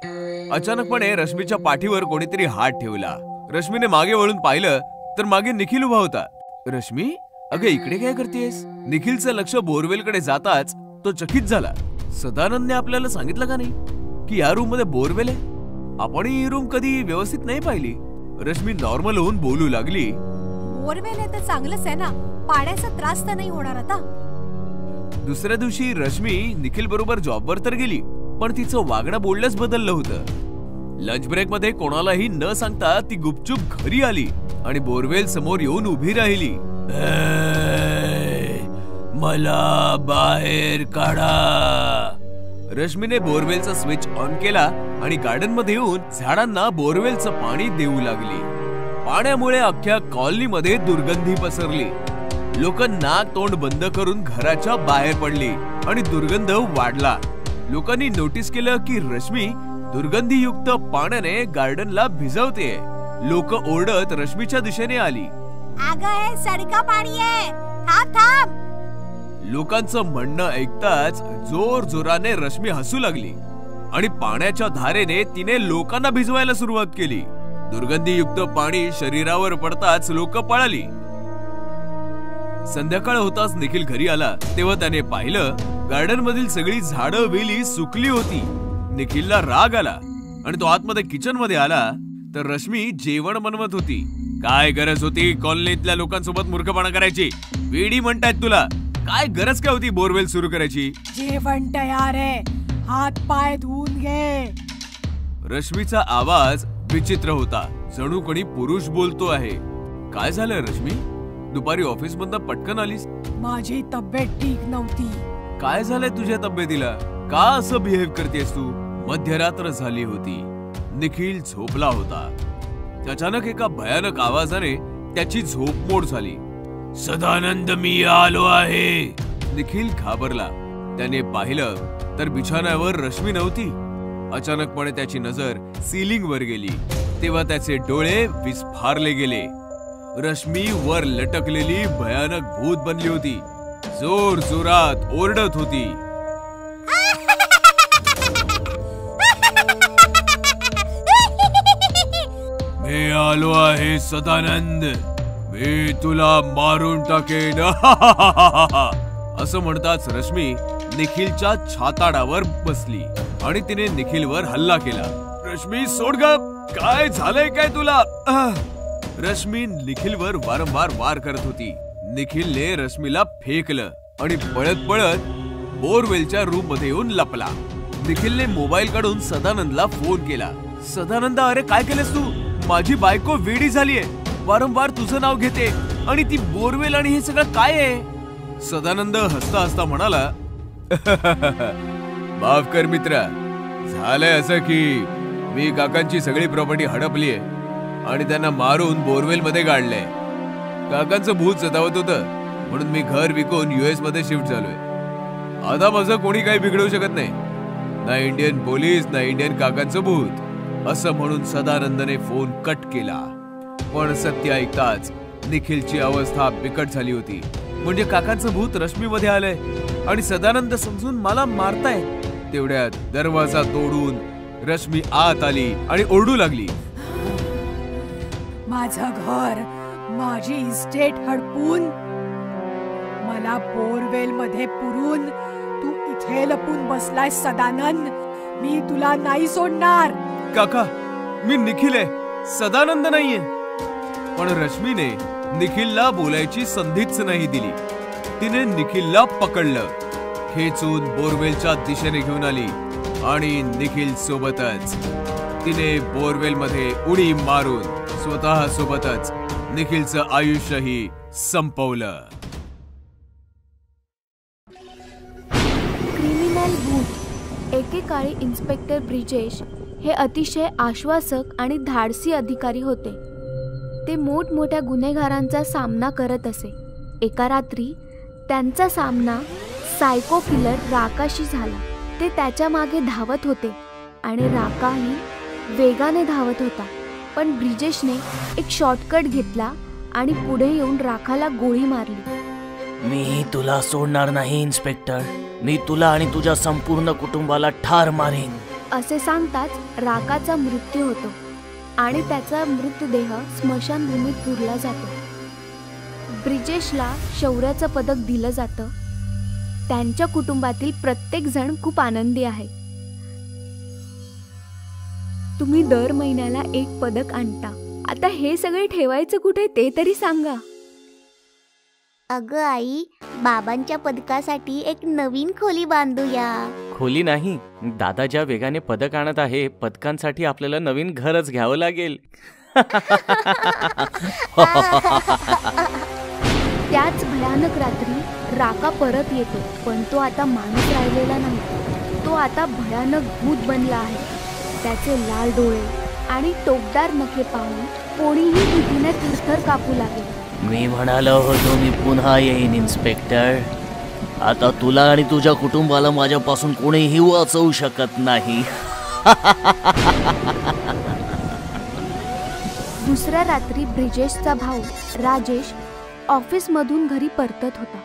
अचानकपणे रश्मीच्या पाठीवर कोणीतरी हात ठेवला. रश्मीने मागे वळून पाहिलं तर मागे निखिल उभा होता. रश्मी, अगं इकडे काय करतेस? निखिलचं लक्ष बोरवेलकडे जाताच तो चकित झाला. सदानंदने आपल्याला सांगितलं का नाही की या रूम मध्ये बोरवेल आहे? आपण ही रूम कधी व्यवस्थित नाही पाहिली. रश्मी नॉर्मल होऊन बोलू लागली. बोरवेल आहे तर चांगलंच आहे ना, पाण्याचा त्रास तर नाही होणार आता. दुसऱ्या दिवशी रश्मी निखिल बरोबर जॉबवर तर गेली, पण तिचं वागणं बोलणंच बदललं होतं. लंच ब्रेक मध्ये कोणालाही न सांगता ती गुपचूप घरी आली आणि बोरवेल समोर येऊन उभी राहिली. मला बाहेर काढा. रश्मीने बोरवेलचा स्विच ऑन केला आणि गार्डन मध्ये येऊन झाडांना बोरवेलचं पाणी देऊ लागली. पाण्यामुळे अख्ख्या कॉलनीमध्ये दुर्गंधी पसरली. लोक नाक तोंड बंद करून घराच्या बाहेर पडली आणि दुर्गंध वाढला. लोकांनी नोटीस केलं की रश्मी दुर्गंधीयुक्त पाण्याने गार्डनला भिजवते. लोक ओरडत रश्मीच्या दिशेने आली. अगं, हे सडका पाणी आहे, थांब थांब. लोकांचं म्हणणं ऐकताच जोर जोराने रश्मी हसू लागली आणि पाण्याच्या धारेने तिने लोकांना भिजवायला सुरुवात केली. दुर्गंधीयुक्त पाणी शरीरावर पडताच लोक पळाली. संध्याकाळ होताच निखिल घरी आला तेव्हा त्याने पाहिलं गार्डन मधील सगळी झाडं वेली सुकली होती. निखिलला राग आला आणि तो आतमध्ये किचन मध्ये आला तर रश्मी जेवण बनवत होती. काय गरज होती कॉलनीतल्या लोकांसोबत मूर्खपणा करायची? वेडी म्हणतायत तुला. काय गरज काय होती बोरवेल सुरू करायची? जेवण तयार आहे, हात पाय धुवून घे. रश्मीचा आवाज विचित्र होता, जणू कोणी पुरुष बोलतो आहे. काय झालं रश्मी? दुपारी ऑफिस मधनं पटकन आलीस? माझी तब्येत ठीक नव्हती. काय झालंय तुझ्या तब्येतीला? का असं बिहेव करतेस तू? मध्यरात्र झाली होती. निखिल झोपला होता. अचानक एका भयानक आवाजाने त्याची झोप मोड झाली. सदानंद, मी आलो आहे. निखिल घाबरला. त्याने पाहिलं तर बिछाण्यावर रश्मी नव्हती. अचानकपणे त्याची नजर सीलिंग वर गेली तेव्हा त्याचे डोळे विस्फारले गेले. रश्मी वर लटकलेली भयानक भूत बनली होती. जोर जोरात ओरडत होती. मी आलो आहे सदानंद, मी तुला मारून टाकेन. असं म्हणताच रश्मी निखिलच्या छाताडावर बसली आणि तिने निखिलवर हल्ला केला. रश्मी, सोड ग. काय झालंय काय तुला? रश्मी निखिलवर वारंवार वार करत होती. निखिलने रश्मीला फेकलं आणि पळत पळत बोरवेलच्या रूम मध्ये येऊन लपला. निखिलने मोबाईल काढून सदानंदला फोन केला. सदानंद, अरे काय केलंस तू? माझी बायको वेडी झालीये, वारंवार तुझं नाव घेते आणि ती बोरवेल आणि हे सगळं काय आहे? सदानंद हसता हसता म्हणाला, माफ कर मित्रा, झालंय असं की मी काकांची सगळी प्रॉपर्टी हडपलीये आणि त्यांना मारून बोरवेल मध्ये गाडलंय. काकांचं भूत सतावत होतं म्हणून मी घर विकून US मध्ये शिफ्ट झालोय. आता माझं कोणी काही बिघडवू शकत नाही, ना इंडियन पोलीस ना इंडियन काकांचं भूत, असं म्हणून सदानंदने फोन कट केला. पण सत्य ऐकताच निखिलची अवस्था बिकट झाली होती. म्हणजे काकांचं भूत रश्मीमध्ये आलंय आणि सदानंद समजून मला मारताय. तेवढ्यात दरवाजा तोडून रश्मी आत आली आणि ओरडू लागली, माझं घर, माझी इस्टेट हडपून, मला बोरवेल मध्ये पुरून तू इथे लपून बसलाय सदानंद. मी तुला नाही सोडणार. काका, मी निखिल आहे, सदानंद नाहीये. पण रश्मीने निखिलला बोलायची संधीच नाही दिली. तिने निखिलला पकडलं, खेचून बोरवेलच्या दिशेने घेऊन आली आणि निखिल सोबतच तिने बोरवेल मध्ये उडी मारून स्वतः सोबतच निखिलचं आयुष्यही संपवलं. क्रिमिनल भूत. एकेकाळी इन्स्पेक्टर ब्रिजेश हे अतिशय आश्वासक आणि धाडसी अधिकारी होते. ते मोठमोठ्या गुन्हेगारांचा सामना करत असे. एका रात्री त्यांचा सामना सायको किलर राकाशी झाला. ते त्याच्या मागे धावत होते आणि राकाही वेगाने धावत होता. पण ब्रिजेशने एक शॉर्टकट घेतला आणि पुढे येऊन राकाला गोळी मारली. मी तुला सोडणार नाही इन्स्पेक्टर, मी तुला आणि तुझ्या संपूर्ण कुटुंबाला ठार मारेन, असे सांगताच राकाचा मृत्यू होतो आणि त्याचा मृतदेह स्मशानभूमीत पुरला जातो. ब्रिजेशला शौर्याचं पदक दिलं जातं. त्यांच्या कुटुंबातील प्रत्येक जण खूप आनंदी आहे. तुम्ही दर महिन्याला एक पदक आणता, आता हे सगळे ठेवायचं कुठे ते तरी सांगा. अगं आई, बाबांच्या पदकासाठी एक नवीन खोली बांधूया. खोली नाही, दादा ज्या वेगाने पदक आणत आहे, पदकांसाठी आपल्याला नवीन घरच घ्यावं लागेल. त्याच भयानक रात्री राका परत येतो, पण तो आता माणूस राहिलेला नाही. तो आता भयानक भूत बनला आहे. त्याचे लाल डोळे आणि टोकदार नखे पाहून कोणीही भीतीने थरथर कापू लागेल. मी म्हणालो होतो मी पुन्हा येईन इन्स्पेक्टर. आता तुला आणि तुझ्या कुटुंबाला माझ्यापासून कोणीही वाचवू शकत नाही. दुसऱ्या रात्री ब्रिजेशचा भाऊ राजेश ऑफिसमधून घरी परतत होता.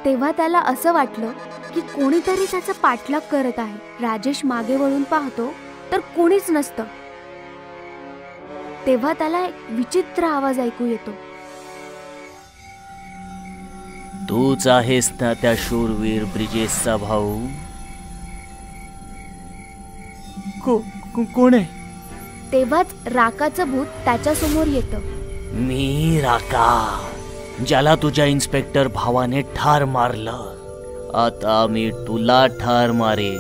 तेव्हा त्याला असं वाटलं की कोणीतरी त्याचा पाठलाग करत आहे. राजेश मागे वळून पाहतो तर कोणीच नसतं. तेव्हा त्याला एक विचित्र आवाज ऐकू येतो. तूच आहेस ना त्या शूरवीर ब्रिजेशचा भाऊ? कोण आहे? तेव्हाच राकाचं भूत त्याच्या समोर येतं. मी राका, ज्याला तुझ्या इन्स्पेक्टर भावाने ठार मारलं. आता मी तुला ठार मारे.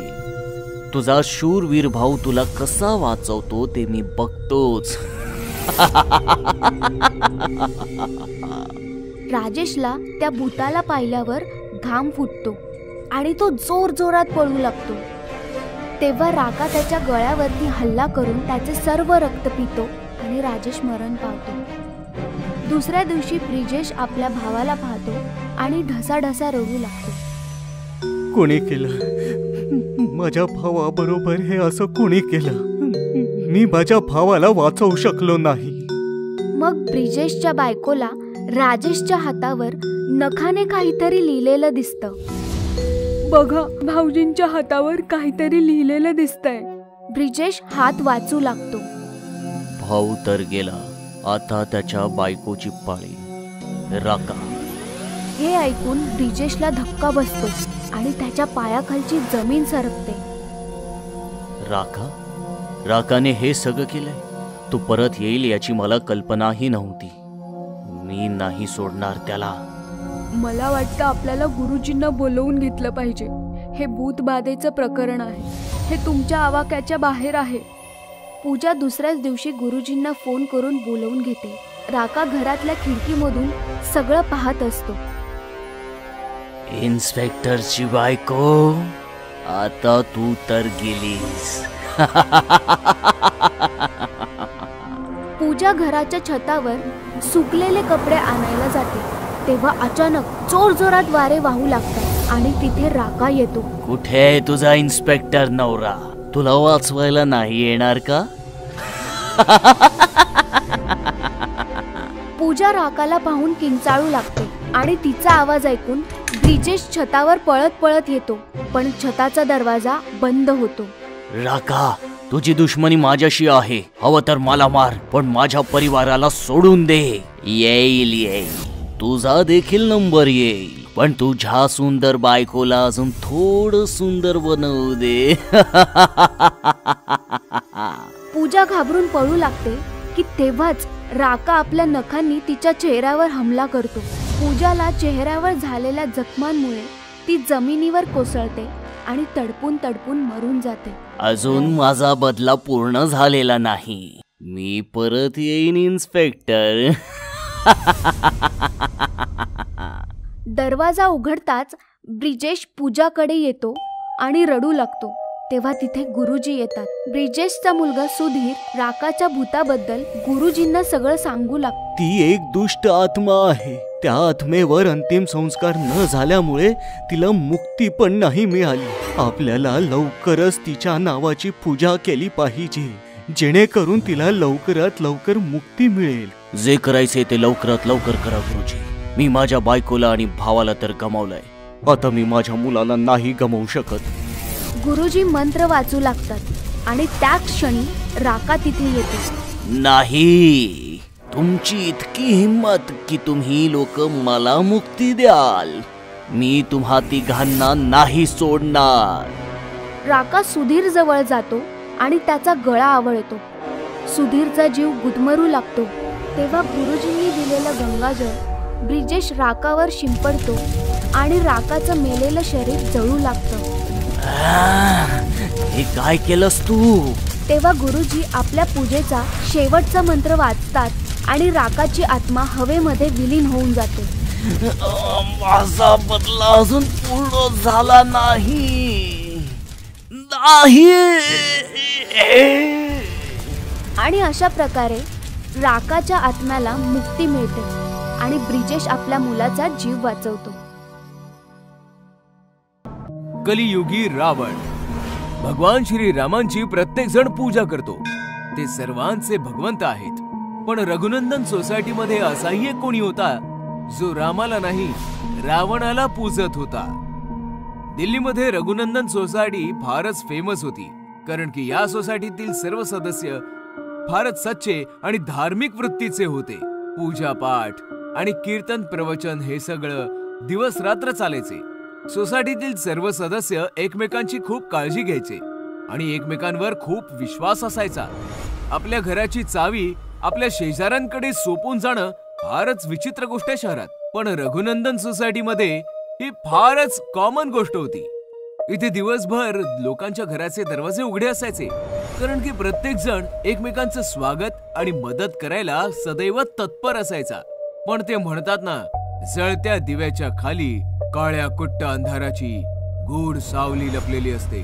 तुझा शूरवीर भाऊ तुला कसा वाचवतो ते मी बघतोच. राजेशला त्या भूताला पाहिल्यावर घाम फुटतो आणि तो जोर जोरात पळू लागतो. तेव्हा राका त्याच्या गळ्यावरती हल्ला करून त्याचे सर्व रक्त पितो आणि राजेश मरण पावतो. दुसऱ्या दिवशी ब्रिजेश आपल्या भावाला पाहतो आणि ढसाढसा रडू लागतो. कोणी केलं? माझ्या भावाबरोबर हे असं कोणी केलं? मी माझ्या भावाला वाचवू शकलो नाही. मग ब्रिजेशच्या बायकोला राजेशच्या हातावर नखाने काहीतरी लिहिलेलं दिसतं. बघा, भाऊजींच्या हातावर काहीतरी लिहिलेलं दिसतंय. ब्रिजेश हात वाचू लागतो. भाऊ तर गेला, आता त्याच्या बायकोची पाळी. राका. हे ऐकून ब्रिजेशला धक्का बसतो आणि त्याच्या पायाखालची जमीन सरकते. राकाने हे सगळं केलंय? तू परत येईल याची मला कल्पनाही नव्हती. मी नाही सोडणार त्याला. मला वाटतं आपल्याला गुरुजींना बोलवून घेतलं पाहिजे. हे भूतबाधेचं प्रकरण आहे. हे तुमच्या आवाक्याच्या बाहेर आहे. पूजा दुसऱ्याच दिवशी गुरुजींना फोन करून बोलवून घेते. राका घरातल्या खिडकीमधून सगळं पाहत असतो. इन्स्पेक्टरची बायको, आता तू तर गेलीस. पूजा घराच्या छतावर सुकलेले कपडे आणायला जाते. तेव्हा अचानक जोरजोरात वारे वाहू लागतात आणि तिथे राका येतो. कुठे आहे तुझा इन्स्पेक्टर नवरा? तुला वाचवायला नाही येणार का? पूजा राकाला पाहून किंचाळू लागते आणि तिचा आवाज ऐकून ब्रिजेश छतावर पळत पळत येतो. पण छताचा दरवाजा बंद होतो. राका, तुझी दुश्मनी माझ्याशी आहे. हवं तर मला मार, पण माझ्या परिवाराला सोडून दे. येईल, तुझा देखील नंबर येईल, पण तुझ्या सुंदर बायकोला अजून थोडं सुंदर बनवू दे. पूजा घाबरून पळू लागते की तेव्हाच राका आपल्या नखांनी तिच्या चेहऱ्यावर हमला करतो. पूजाला चेहऱ्यावर झालेल्या जखमांमुळे ती जमिनीवर कोसळते आणि तडपून तडपून मरून जाते. अजून माझा बदला पूर्ण झालेला नाही. मी परत येईन इन्स्पेक्टर. दरवाजा उघडताच ब्रिजेश पूजाकडे येतो आणि रडू लागतो. तेव्हा तिथे गुरुजी येतात. ब्रिजेशचा मुलगा सुधीर राकाच्या भूताबद्दल गुरुजींना सगळं सांगू लागतो. ती एक दुष्ट आत्मा आहे. त्या आत्मेवर अंतिम संस्कार न झाल्यामुळे तिला मुक्ती पण नाही मिळाली. आपल्याला लवकरच तिच्या नावाची पूजा केली पाहिजे, जेणेकरून तिला लवकरात लवकर मुक्ती मिळेल. जे करायचे ते लवकरात लवकर करा गुरुजी. मी माझ्या बायकोला आणि भावाला तर गमावलंय. आता मी माझ्या मुलाला नाही गमावू शकत. गुरुजी मंत्र वाचू लागतात आणि त्या क्षणी राका तिथे येते. नाही, तुमची इतकी हिम्मत की तुम्ही लोक मला मुक्ती द्याल. मी तुम्हा तिघांना नाही सोडणार. राका सुधीर जवळ जातो आणि त्याचा गळा आवळतो. सुधीरचा जीव गुदमरू लागतो. तेव्हा गुरुजींनी दिलेलं गंगाजळ ब्रिजेश राकावर शिंपडतो आणि राकाचं मेलेलं शरीर जळू लागतं. हे काय केलंस तू? तेव्हा गुरुजी आपल्या पूजेचा शेवटचा मंत्र वाचतात आणि राकाची आत्मा हवेमध्ये विलीन होऊन जाते. माझा बदला अजून पूर्ण झाला नाही. आणि अशा प्रकारे राकाच्या आत्म्याला मुक्ती मिळते आणि ब्रिजेश आपल्या मुलाचा जीव वाचवतो. कलियुगी रावण. भगवान श्री रामांची प्रत्येक जण पूजा करतो. ते सर्वांचे भगवंत आहेत. पण रघुनंदन सोसायटीमध्ये असाही एक कोणी होता जो रामाला नाही रावणाला पूजत होता. दिल्लीमध्ये रघुनंदन सोसायटी फारच फेमस होती, कारण की या सोसायटीतील सर्व सदस्य फारच सच्चे आणि धार्मिक वृत्तीचे होते. पूजा पाठ आणि कीर्तन प्रवचन हे सगळं दिवस रात्र चालायचे. सोसायटीतील सर्व सदस्य एकमेकांची खूप काळजी घ्यायचे आणि एकमेकांवर खूप विश्वास असायचा. आपल्या घराची चावी आपल्या शेजाऱ्यांकडे सोपून जाणं फारच विचित्र गोष्ट आहे शहरात, पण रघुनंदन सोसायटीमध्ये ही फारच कॉमन गोष्ट होती. इथे दिवसभर लोकांच्या घराचे दरवाजे उघडे असायचे, कारण की प्रत्येक जण एकमेकांचं स्वागत आणि मदत करायला सदैव तत्पर असायचा. पण ते म्हणतात ना, जळत्या दिव्याच्या खाली काळ्या कुट्ट अंधाराची गूढ सावली लपलेली असते.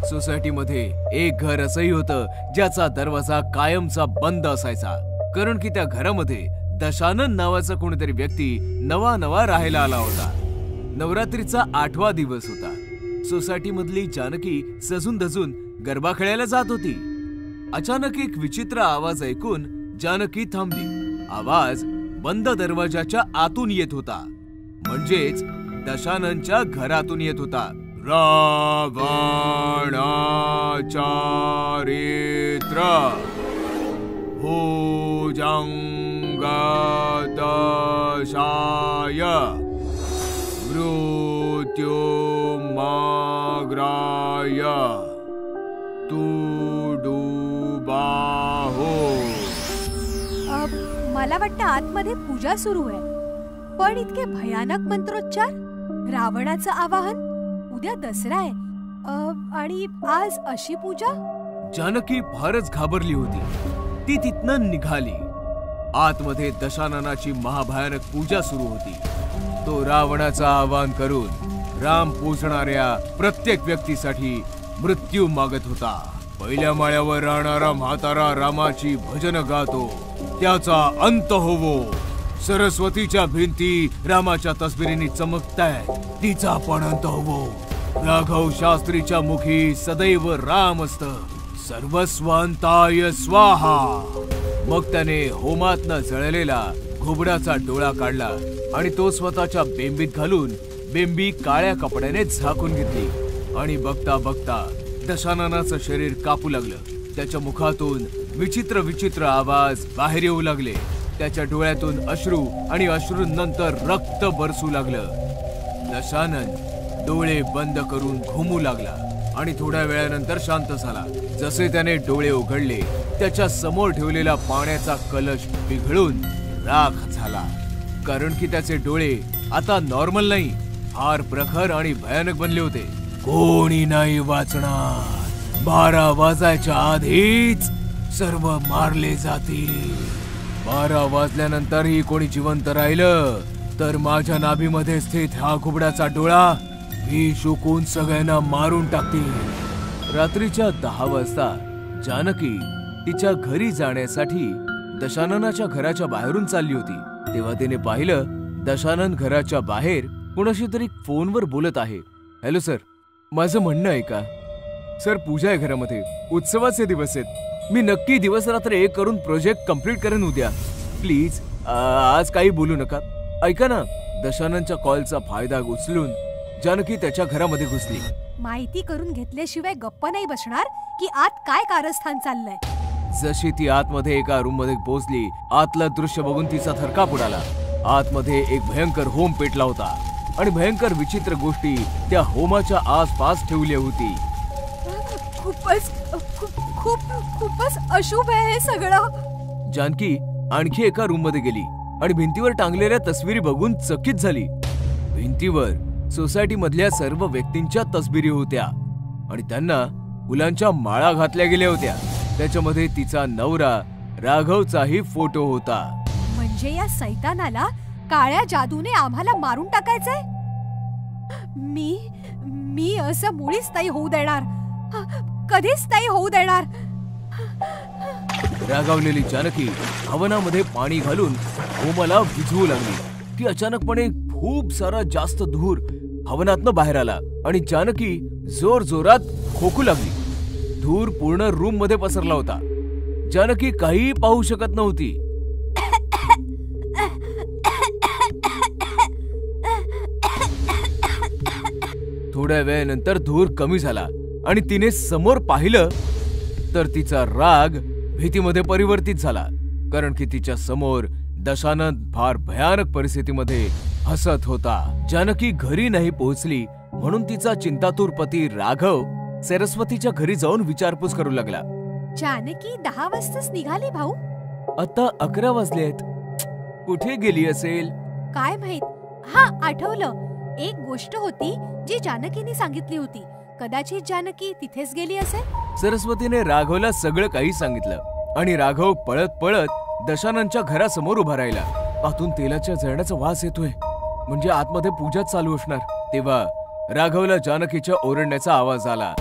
सोसायटीमध्ये एक घर असंही होतं ज्याचा दरवाजा कायमचा बंद असायचा, कारण की त्या घरामध्ये दशानन नावाचा कोणीतरी व्यक्ती नवा राहायला आला होता. नवरात्रीचा 8वा दिवस होता. सोसायटी मधली जानकी सजून धजून गरबा खेळायला जात होती. अचानक एक विचित्र आवाज ऐकून जानकी थांबली. आवाज बंद दरवाजाच्या आतून येत होता, म्हणजेच दशाननच्या घरातून येत होता. रावणाचारित्र भुजंगदशाय मृत्युमाग्राय तुडुबाहो मला वाटतं आतमध्ये पूजा सुरू आहे. पण इतके भयानक मंत्रोच्चार, रावणाचं आवाहन, उद्या दसरा आहे आणि आज अशी पूजा. जानकी फारच घाबरली होती. ती तिथनं निघाली. आतमध्ये दशाननाची महाभयानक पूजा सुरू होती. तो रावणाचं आवाहन करून राम पोचणाऱ्या प्रत्येक व्यक्तीसाठी मृत्यू मागत होता. पहिल्या माळ्यावर राहणारा म्हातारा रामाची भजन गातो, त्याचा अंत होवो. सरस्वतीच्या भिंती रामाच्या तस्बिरींनी चमकताय, तिचा पण अंत होवो. राघव शास्त्रीच्या मुखी सदैव राम असत, सर्वस्वांताय स्वाहा. मग त्याने होमातनं जळलेला घुबडाचा डोळा काढला आणि तो स्वतःच्या बेंबीत घालून बेंबी काळ्या कपड्याने झाकून घेतली. आणि बघता बघता दशाननाचं शरीर कापू लागलं. त्याच्या मुखातून विचित्र विचित्र आवाज बाहेर येऊ लागले. त्याच्या डोळ्यातून अश्रू आणि अश्रूंनंतर रक्त बरसू लागलं. दशानन डोळे बंद करून घुमू लागला आणि थोड्या वेळानंतर शांत झाला. जसे त्याने डोळे उघडले, त्याच्या समोर ठेवलेला पाण्याचा कलश पिघळून राख झाला. कारण की त्याचे डोळे आता नॉर्मल नाही, फार प्रखर आणि भयानक बनले होते. कोणी नाही वाचणार. 12 वाजायच्या आधीच सर्व मारले जातील. 12 वाजल्यानंतरही कोणी जिवंत राहिलं तर माझ्या नाभीमध्ये स्थित हा घुबडाचा डोळा मी शोकून सगळ्यांना मारून टाकतील. रात्रीच्या 10 वाजता जानकी तिच्या घरी जाण्यासाठी दशाननाच्या घराच्या बाहेरून चालली होती. तेव्हा तिने पाहिलं, दशानन घराच्या बाहेर कोणाशी तरी फोनवर बोलत आहे. हॅलो सर, माझं म्हणणं आहे का? सर, पूजा आहे घरामध्ये, उत्सवाचे दिवस आहेत. मी नक्की दिवस रात्र एक करून प्रोजेक्ट कंप्लीट करेन उद्या. प्लीज आज काही बोलू नका. ऐका ना. दशाननच्या कॉलचा फायदा उचलून जानकी त्याच्या घरामध्ये घुसली. माहिती करून घेतल्याशिवाय गप्प नाही बसणार की आत काय कारस्थान चाललंय. जशी ती आतमध्ये एका रूम मध्ये पोहोचली, आतलं दृश्य बघून तिचा थरकाप उडाला. आतमध्ये एक भयंकर होम पेटला होता आणि भयंकर विचित्र गोष्टी त्या होमाच्या आसपास ठेवल्या होती. खूपच अशुभ आहे हे सगळं. जानकी आणखी एका रूम मध्ये गेली आणि भिंतीवर टांगलेल्या तस्विरी बघून चकित झाली. भिंतीवर सोसायटी मधल्या सर्व व्यक्तींच्या तस्बिरी होत्या आणि त्यांना फुलांच्या माळा घातल्या गेल्या होत्या. त्याच्यामध्ये तिचा नवरा राघवचाही फोटो होता. म्हणजे या सैतानाला काळ्या जादूने आम्हाला मारून टाकायचंय. मी असं मुळीच नाही होऊ देणार, कधीच नाही होऊ देणार. रागावलेली जानकी हवनामध्ये पाणी घालून होमाला विझवू लागली. ती अचानकपणे खूप सारा जास्त धूर हवनातनं बाहेर आला आणि जानकी जोर जोरात खोकू लागली. धूर पूर्ण रूम मध्ये पसरला होता. जानकी काही पाहू शकत नव्हती. थोड्या वेळानंतर धूर कमी झाला आणि तिने समोर पाहिलं तर तिचा राग भीतीमध्ये परिवर्तित झाला. कारण की तिच्या समोर दशानन फार भयानक परिस्थितीमध्ये हसत होता. जानकी घरी नाही पोहोचली म्हणून तिचा चिंतातूर पती राघव सरस्वतीच्या घरी जाऊन विचारपूस करू लागला. जानकी 10 वाजताच निघाली भाऊ. आता 11 वाजले आहेत. कुठे गेली असेल? काय माहित. हा, आठवलं. एक गोष्ट होती जी जानकीने सांगितली होती. कदाचित जानकी तिथेच गेली असेल. सरस्वतीने राघवला सगळं काही सांगितलं आणि राघव पळत पळत दशाननच्या घरासमोर उभा राहिला. आतून तेलाच्या जळण्याचा वास येतोय, म्हणजे आतमध्ये पूजा चालू असणार. तेव्हा राघवला जानकीच्या ओरडण्याचा आवाज आला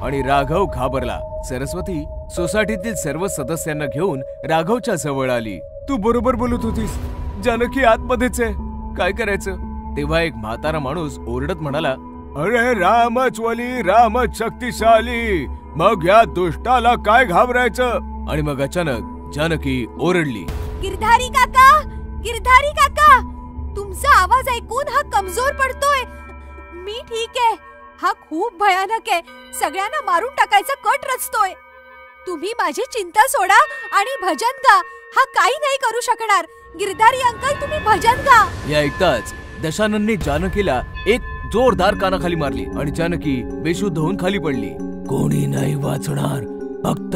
आणि राघव घाबरला. सरस्वती सोसायटीतील सर्व सदस्यांना घेऊन राघवच्या जवळ आली. तू बरोबर बोलत होतीस, जानकी आतमध्येच आहे, काय करायचं? तेव्हा एक म्हातारा माणूस ओरडत म्हणाला, अरे रामच वली, रामच शक्तिशाली, मग या दुष्टाला काय घाबरायचं? आणि मग अचानक जानकी ओरडली, गिरधारी काका, गिरधारी काका, तुमचा आवाज ऐकून हा कमजोर पडतोय. मी ठीक आहे, हा खूप भयानक आहे, सगळ्यांना मारून टाकायचा कट रचतोय. तुम्ही माझी चिंता सोडा आणि भजन गा. हा काही नाही करू शकणार. गिरधारी अंकल, तुम्ही भजन गा. हे ऐकताच दशाननने जानकीला एक जोरदार कानाखाली मारली आणि जानकी बेशुद्ध होऊन खाली पडली. कोणी नाही वाचणार, फक्त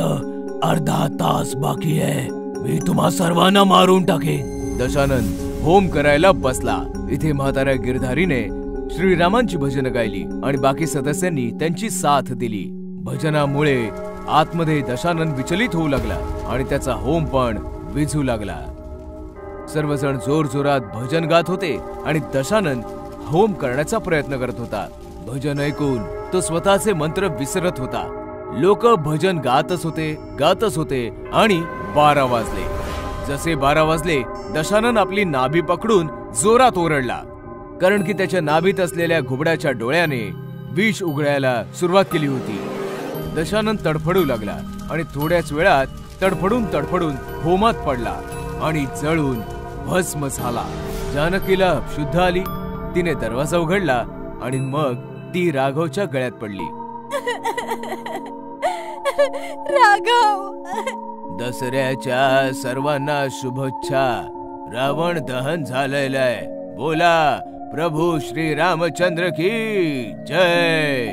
अर्धा तास बाकी आहे. मी तुम्हा सर्वांना मारून टाकेन. दशानन होम करायला बसला. इथे म्हाताऱ्या गिरधारीने श्रीरामांची भजनं गायली आणि बाकी सदस्यांनी त्यांची साथ दिली. भजनामुळे आतमध्ये दशानन विचलित होऊ लागला आणि त्याचा होम पण विझू लागला. सर्वजण जोरजोरात भजन गात होते आणि दशानन होम करण्याचा प्रयत्न करत होता. भजन ऐकून तो स्वतःचे मंत्र विसरत होता. लोक भजन गातच होते आणि 12 वाजले. जसे 12 वाजले दशानन आपली नाभी पकडून जोरात ओरडला, कारण की त्याच्या नाभीत असलेल्या घुबडाच्या डोळ्याने विष उघडायला सुरुवात केली होती. दशानन तडफडू लागला आणि थोड्याच वेळात तडफडून होमात पडला आणि जळून भस्म झाला. जानकीला शुद्ध आली. तिने दरवाजा उघडला आणि मग ती राघवच्या गळ्यात पडली. राघव, दसऱ्याच्या सर्वांना शुभेच्छा. रावण दहन झालेलं आहे. बोला प्रभू श्री रामचंद्र की जय.